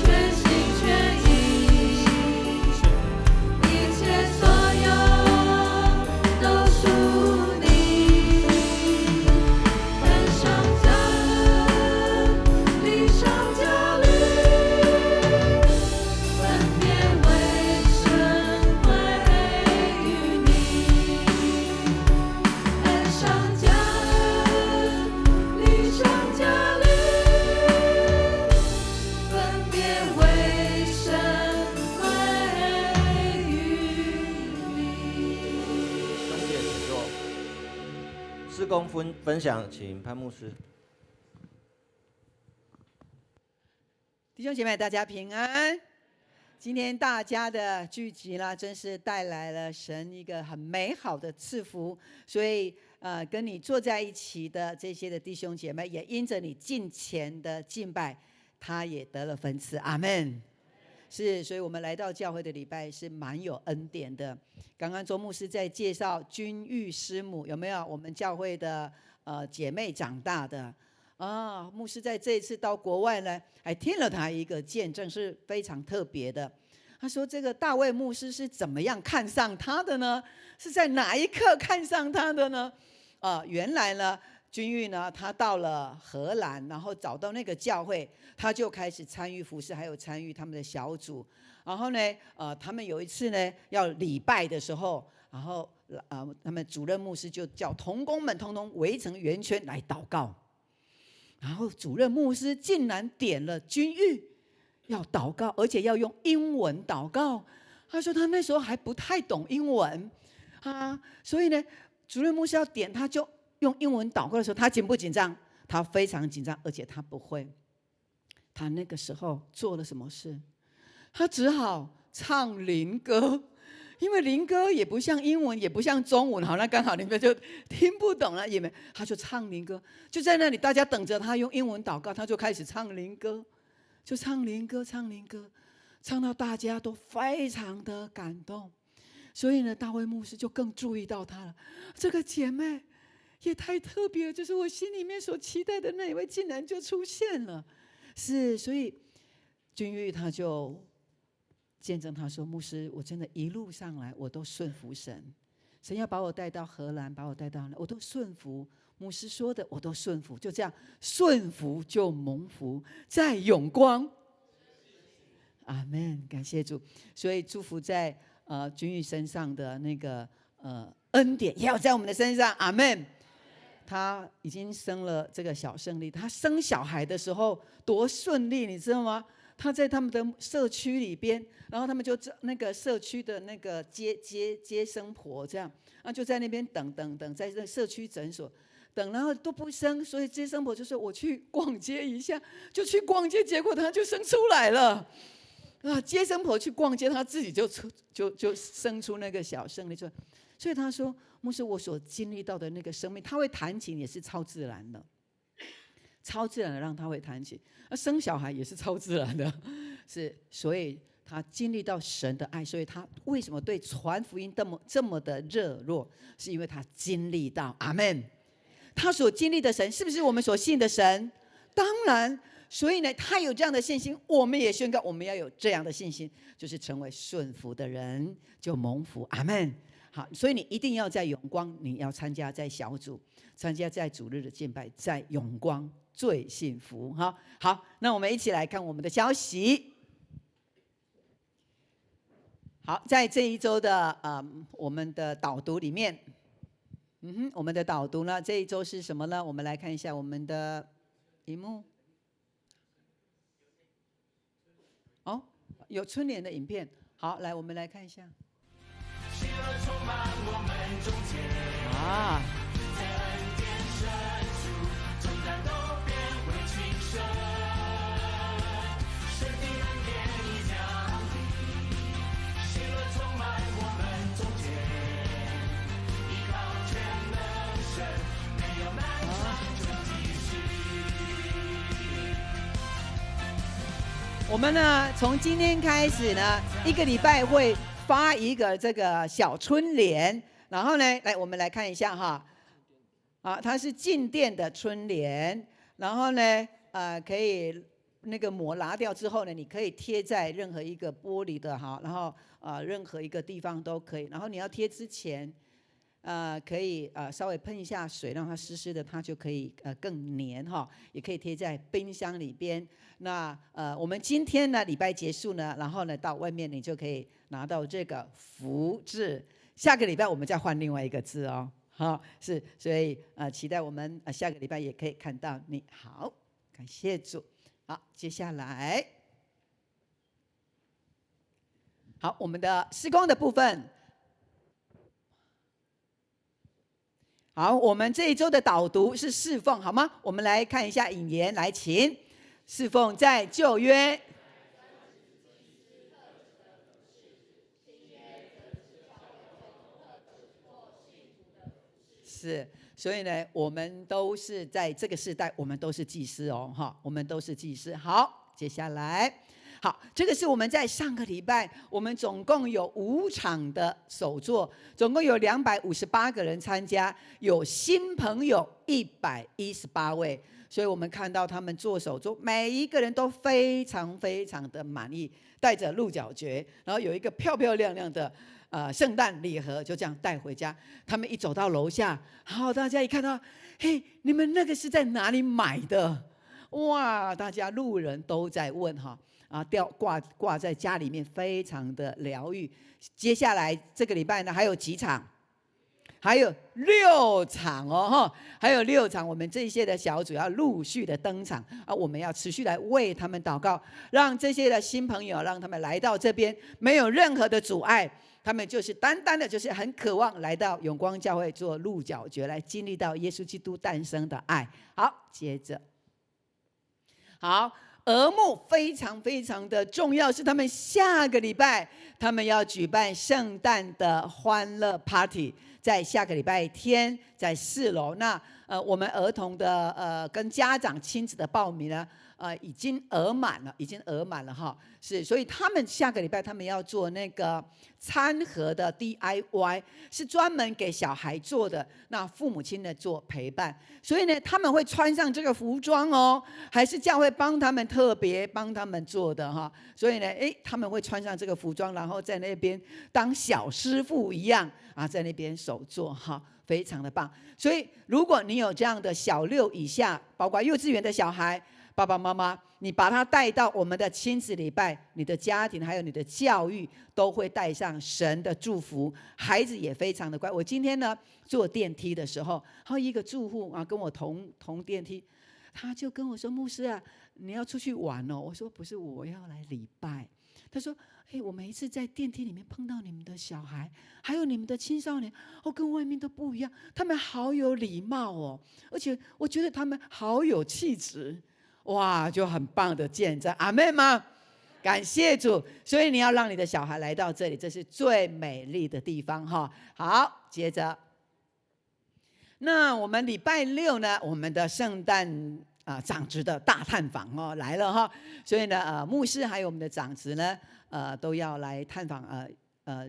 全心全意，一切所有都属你，恩上加恩，礼上加礼，分别为圣归于你，恩上加恩，礼上加礼，分别为圣归于你。兄姐，请坐。事工分享，请潘牧师。弟兄姐妹，大家平安。今天大家的聚集呢，真是带来了神一个很美好的赐福。所以跟你坐在一起的这些的弟兄姐妹，也因着你敬虔的敬拜，他也得了分赐。阿们。是，所以我们来到教会的礼拜是蛮有恩典的。刚刚周牧师在介绍君玉师母，有没有？我们教会的姐妹长大的。牧师在这一次到国外呢，还听了他一个见证，是非常特别的。他说这个大卫牧师是怎么样看上他的呢？是在哪一刻看上他的呢？原来呢，君玉呢，他到了荷兰，然后找到那个教会，他就开始参与服事，还有参与他们的小组。然后呢，他们有一次呢要礼拜的时候，然后他们主任牧师就叫同工们通通围成圆圈来祷告。然后主任牧师竟然点了君玉要祷告，而且要用英文祷告。他说他那时候还不太懂英文所以呢，主任牧师要点他就用英文祷告的时候，他紧不紧张？他非常紧张，而且他不会。他那个时候做了什么事？他只好唱灵歌。因为灵歌也不像英文，也不像中文，好，那刚好你们就听不懂了，也没，他就唱灵歌，就在那里，大家等着他用英文祷告，他就开始唱灵歌，就唱灵歌，唱灵歌，唱到大家都非常的感动。所以呢，大卫牧师就更注意到他了，这个姐妹也太特别了，就是我心里面所期待的那一位，竟然就出现了。是，所以君玉他就见证他说，牧师，我真的一路上来我都顺服神，神要把我带到荷兰，把我带到我都顺服，牧师说的我都顺服，就这样顺服就蒙福，在永光阿们，感谢主。所以祝福在君玉身上的那个恩典，也要在我们的身上。阿们。他已经生了这个小胜利，他生小孩的时候多顺利，你知道吗？他在他们的社区里边，然后他们就那个社区的那个接生婆这样，就在那边等，在那社区诊所等，然后都不生，所以接生婆就说我去逛街一下，就去逛街，结果他就生出来了。接生婆去逛街，他自己就生出那个小胜利出来。所以他说，牧师，我所经历到的那个生命，他会弹琴也是超自然的，超自然的让他会弹琴。生小孩也是超自然的，是，所以他经历到神的爱，所以他为什么对传福音这么的热络，是因为他经历到。阿们。他所经历的神是不是我们所信的神？当然。所以呢，他有这样的信心，我们也宣告我们要有这样的信心，就是成为顺服的人就蒙福。阿们。好，所以你一定要在永光，你要参加在小组，参加在主日的敬拜，在永光最幸福。好，那我们一起来看我们的消息。好，在这一周的我们的导读里面，我们的导读呢，这一周是什么呢？我们来看一下我们的荧幕。有春联的影片。好，来我们来看一下。我们呢，从今天开始呢，一个礼拜会发一个这个小春联，然后呢，我们来看一下哈，它是静电的春联，然后呢，可以那个膜拿掉之后呢，你可以贴在任何一个玻璃的哈，然后任何一个地方都可以，然后你要贴之前，可以稍微喷一下水，让它湿湿的，它就可以更黏哈，也可以贴在冰箱里边。那我们今天呢礼拜结束呢，然后呢到外面你就可以拿到这个福字，下个礼拜我们再换另外一个字哦。好，是，所以期待我们下个礼拜也可以看到你。好，感谢主。好，接下来，好，我们的施工的部分。好，我们这一周的导读是侍奉，好吗？我们来看一下引言，来，请。侍奉在旧约，是，所以呢，我们都是在这个时代，我们都是祭司哦，哈，我们都是祭司。好，接下来，好，这个是我们在上个礼拜，我们总共有5场的手作，总共有258个人参加，有新朋友118位。所以我们看到他们做手作，每一个人都非常非常的满意，带着鹿角蕨，然后有一个漂漂亮亮的圣诞礼盒，就这样带回家。他们一走到楼下，然后大家一看到，嘿，你们那个是在哪里买的？哇，大家路人都在问哈，挂在家里面，非常的疗愈。接下来这个礼拜呢，还有几场？还有6场哦，哈，还有6场，我们这些的小组要陆续的登场我们要持续来为他们祷告，让这些的新朋友，让他们来到这边没有任何的阻碍，他们就是单单的，就是很渴望来到永光教会做鹿角蕨，来经历到耶稣基督诞生的爱。好，接着，好。额目非常非常的重要，是他们下个礼拜他们要举办圣诞的欢乐 party， 在下个礼拜天在4楼。那我们儿童的跟家长亲子的报名呢，已经额满了哈。是，所以他们下个礼拜他们要做那个餐盒的 DIY， 是专门给小孩做的，那父母亲呢做陪伴。所以呢，他们会穿上这个服装哦，还是教会帮他们特别帮他们做的哈。所以呢，他们会穿上这个服装，然后在那边当小师傅一样在那边手做哈，非常的棒。所以如果你有这样的小6以下，包括幼稚园的小孩，爸爸妈妈，你把他带到我们的亲子礼拜，你的家庭还有你的教育都会带上神的祝福，孩子也非常的乖。我今天呢坐电梯的时候，还有一个住户啊跟我同电梯，他就跟我说：“牧师啊，你要出去玩哦？”我说：“不是，我要来礼拜。”他说：“我每一次在电梯里面碰到你们的小孩，还有你们的青少年，跟外面都不一样，他们好有礼貌哦，而且我觉得他们好有气质。”哇，就很棒的见证，阿们吗？感谢主。所以你要让你的小孩来到这里，这是最美丽的地方哈。好，接着，那我们礼拜六呢，我们的圣诞长职的大探访来了哈。所以呢，牧师还有我们的长职呢，都要来探访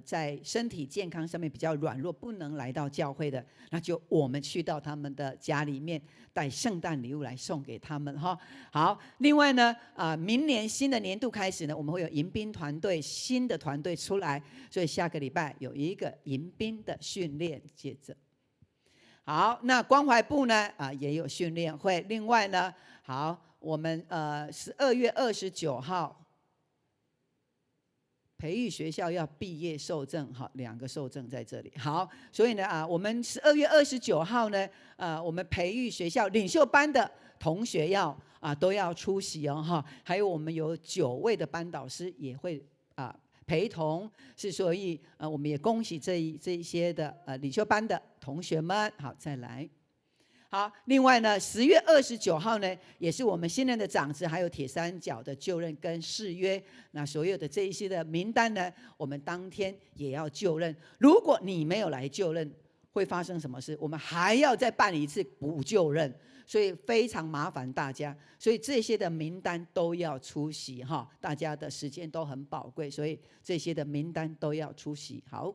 在身体健康上面比较软弱不能来到教会的，那就我们去到他们的家里面带圣诞礼物来送给他们哈。好，另外呢明年新的年度开始呢，我们会有迎宾团队，新的团队出来，所以下个礼拜有一个迎宾的训练。接着好，那关怀部呢也有训练会。另外呢，好，我们12月29号培育学校要毕业受证，好，2个受证在这里。好，所以呢我们12月29号呢我们培育学校领袖班的同学都要出席哦哈，还有我们有9位的班导师也会陪同，所以我们也恭喜这一些的领袖班的同学们。好，再来。好，另外呢，10月29号呢，也是我们新任的长职，还有铁三角的就任跟誓约。那所有的这一些的名单呢，我们当天也要就任。如果你没有来就任，会发生什么事？我们还要再办一次补就任，所以非常麻烦大家。所以这些的名单都要出席哈，大家的时间都很宝贵，所以这些的名单都要出席。好。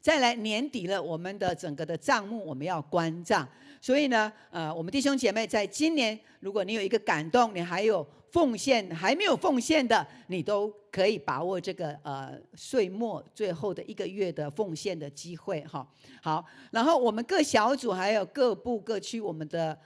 再来，年底了，我们的整个的账目我们要关账，所以呢，我们弟兄姐妹在今年，如果你有一个感动，你还有奉献还没有奉献的，你都可以把握这个岁末最后的1个月的奉献的机会哈。好，然后我们各小组还有各部各区，我们的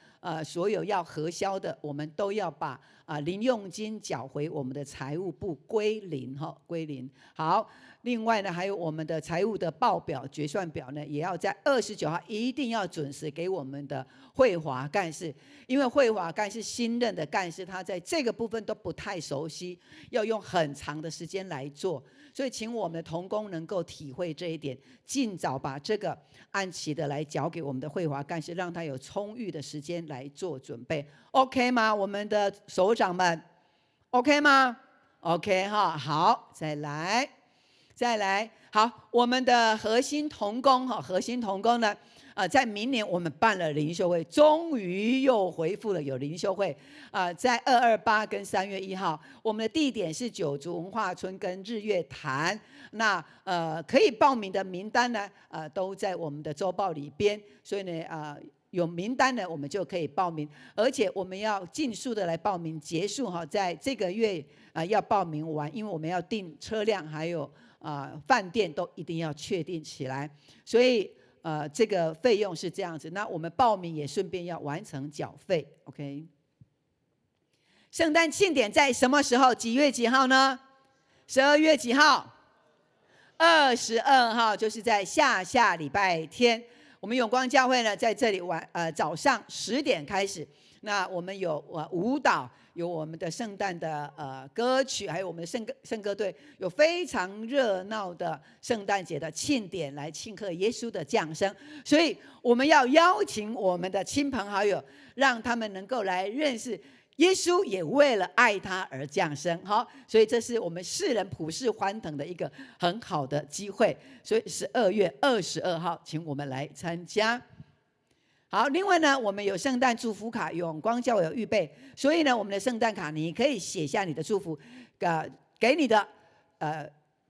所有要核销的，我们都要把零用金缴回我们的财务部归零哈，归零。好。另外呢，还有我们的财务的报表决算表呢，也要在29号一定要准时给我们的慧华干事，因为慧华干事新任的干事，他在这个部分都不太熟悉，要用很长的时间来做，所以请我们的同工能够体会这一点，尽早把这个按期的来交给我们的慧华干事，让他有充裕的时间来做准备。OK 吗？我们的首长们 OK 吗？ OK 哈，好，再来，好，我们的核心同工呢，在明年我们办了灵修会，终于又恢复了有灵修会，在228跟3月1号，我们的地点是九族文化村跟日月潭，那可以报名的名单呢，都在我们的周报里边，所以呢，有名单呢，我们就可以报名，而且我们要尽速的来报名结束哈，在这个月要报名完，因为我们要订车辆还有饭店都一定要确定起来，所以这个费用是这样子。那我们报名也顺便要完成缴费 ，OK。圣诞庆典在什么时候？几月几号呢？12月几号？22号，就是在下礼拜天。我们永光教会呢，在这里早上10点开始。那我们有舞蹈，有我们的圣诞的歌曲，还有我们的圣歌队，有非常热闹的圣诞节的庆典来庆贺耶稣的降生。所以我们要邀请我们的亲朋好友，让他们能够来认识耶稣，也为了爱他而降生。好，所以这是我们世人普世欢腾的一个很好的机会。所以12月22号，请我们来参加。好，另外呢，我们有圣诞祝福卡，永光教会有预备，所以呢，我们的圣诞卡你可以写下你的祝福，给你的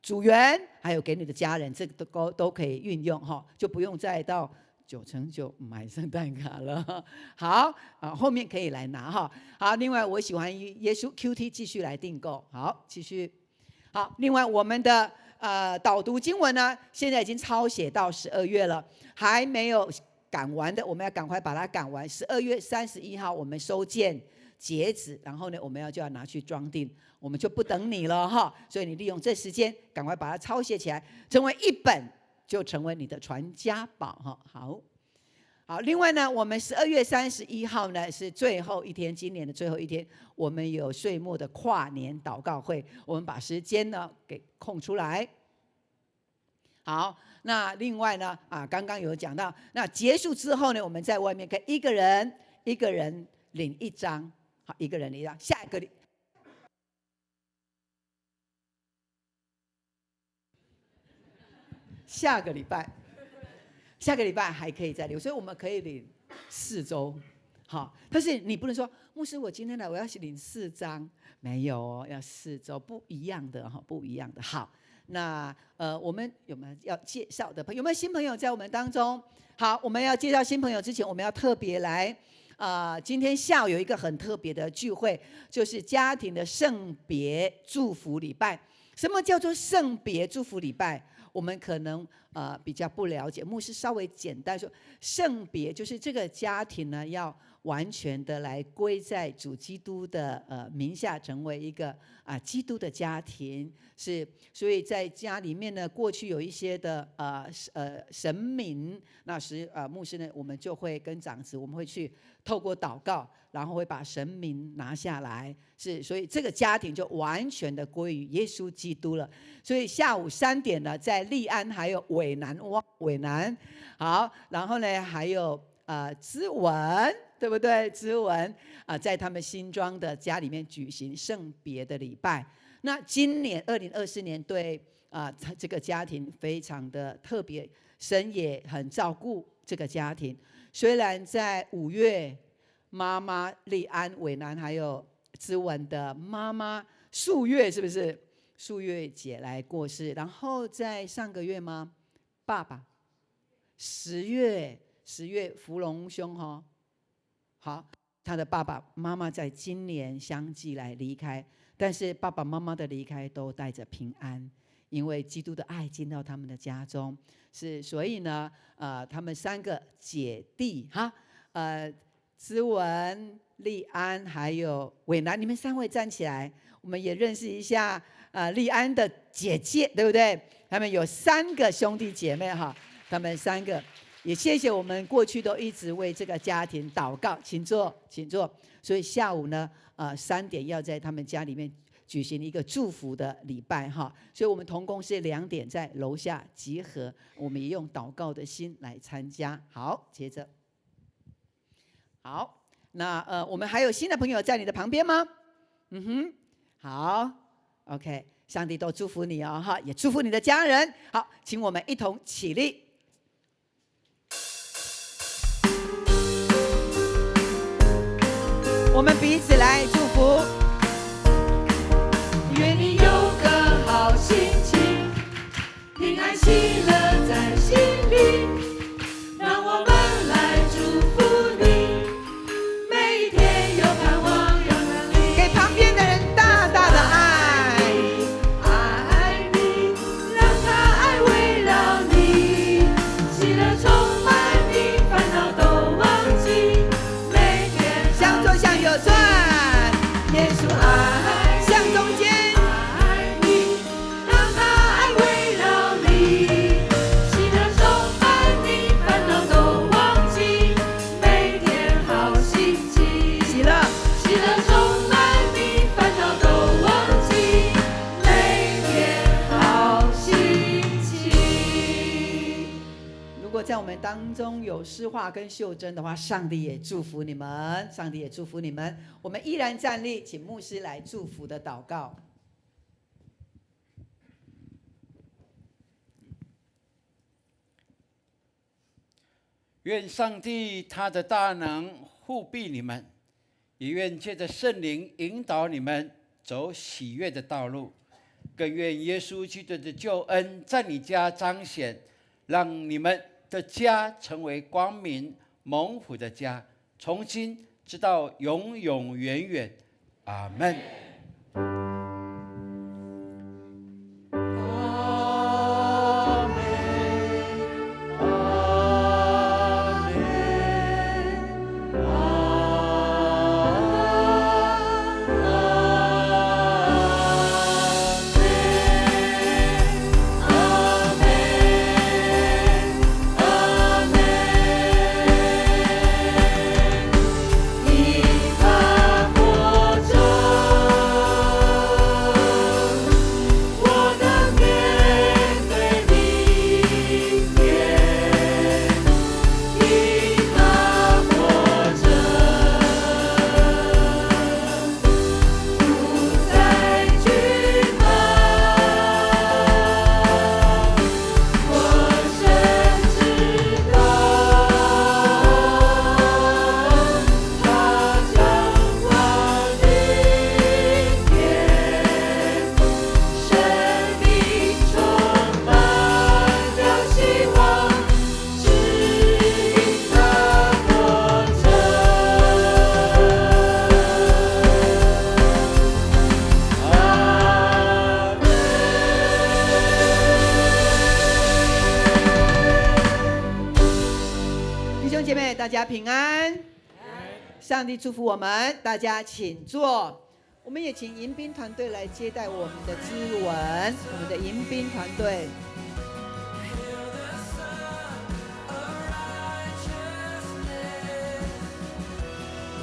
组员，还有给你的家人，这个都可以运用哈，就不用再到9x9买圣诞卡了。好，后面可以来拿哈。好，另外我喜欢耶稣 QT 继续来订购。好，继续。好，另外我们的导读经文呢，现在已经抄写到12月了，还没有赶完的，我们要赶快把它赶完。12月31号我们收件，截止，然后呢，我们就要拿去装订，我们就不等你了哈。所以你利用这时间，赶快把它抄写起来，成为一本，就成为你的传家宝哈。好，另外呢，我们12月31号呢是最后一天，今年的最后一天，我们有岁末的跨年祷告会，我们把时间呢给空出来。好，那另外呢，刚刚有讲到，那结束之后呢，我们在外面可以一个人领一张，好，一个人领一张。下个礼拜还可以再领，所以我们可以领4周，好。但是你不能说，牧师，我今天来我要领4张，没有哦，要4周，不一样的哈，不一样的。好。那我们有没有要介绍的朋友？有没有新朋友在我们当中？好，我们要介绍新朋友之前，我们要特别来今天下午有一个很特别的聚会，就是家庭的圣别祝福礼拜。什么叫做圣别祝福礼拜？我们可能比较不了解，牧师稍微简单说，圣别就是这个家庭呢要完全的来归在主基督的名下，成为一个基督的家庭。是，所以在家里面呢，过去有一些的神明，那时牧师呢，我们就会跟长子，我们会去透过祷告，然后会把神明拿下来。是，所以这个家庭就完全的归于耶稣基督了。所以下午3点呢，在利安还有伟南，好，然后呢还有知文，对不对？知文在他们新庄的家里面举行圣别的礼拜。那今年2024年对这个家庭非常的特别，神也很照顾这个家庭。虽然在5月，妈妈利安、伟南还有知文的妈妈数月，是不是？数月姐来过世，然后在上个月吗？爸爸10月福隆兄哈，好，他的爸爸妈妈在今年相继来离开。但是爸爸妈妈的离开都带着平安，因为基督的爱进到他们的家中。是，所以呢，他们3个姐弟哈，知文、利安还有伟南，你们3位站起来，我们也认识一下利安的姐姐，对不对？他们有3个兄弟姐妹哈，他们3个也谢谢我们过去都一直为这个家庭祷告，请坐。所以下午呢，3点要在他们家里面举行一个祝福的礼拜哈，所以我们同工是2点在楼下集合，我们也用祷告的心来参加。好，接着，好，那我们还有新的朋友在你的旁边吗？好 ，OK， 上帝都祝福你哦哈，也祝福你的家人。好，请我们一同起立。我们彼此来祝福，愿你有个好心情，平安喜乐在心里，让我们来祝福你，每一天有盼望有能力。给旁边的人大大的爱，爱你，让他爱围绕你，喜乐充满你，烦恼都忘记，每天向左向右转，耶稣爱，向中间，爱你，让他爱围绕你，喜乐充满你，烦恼都忘记，每天好心情。喜乐。喜乐充满你，烦恼都忘记，每天好心情。如果在我们当中有诗画跟秀珍的话，上帝也祝福你们，上帝也祝福你们。我们依然站立，请牧师来祝福的祷告。愿上帝他的大能护庇你们，也愿借着圣灵引导你们走喜悦的道路，更愿耶稣基督的救恩在你家彰显，让你们的家成为光明蒙福的家，从今直到永永远远。阿们。兄姐妹，大家平安。上帝祝福我们，大家请坐。我们也请迎宾团队来接待我们的知文，我们的迎宾团队。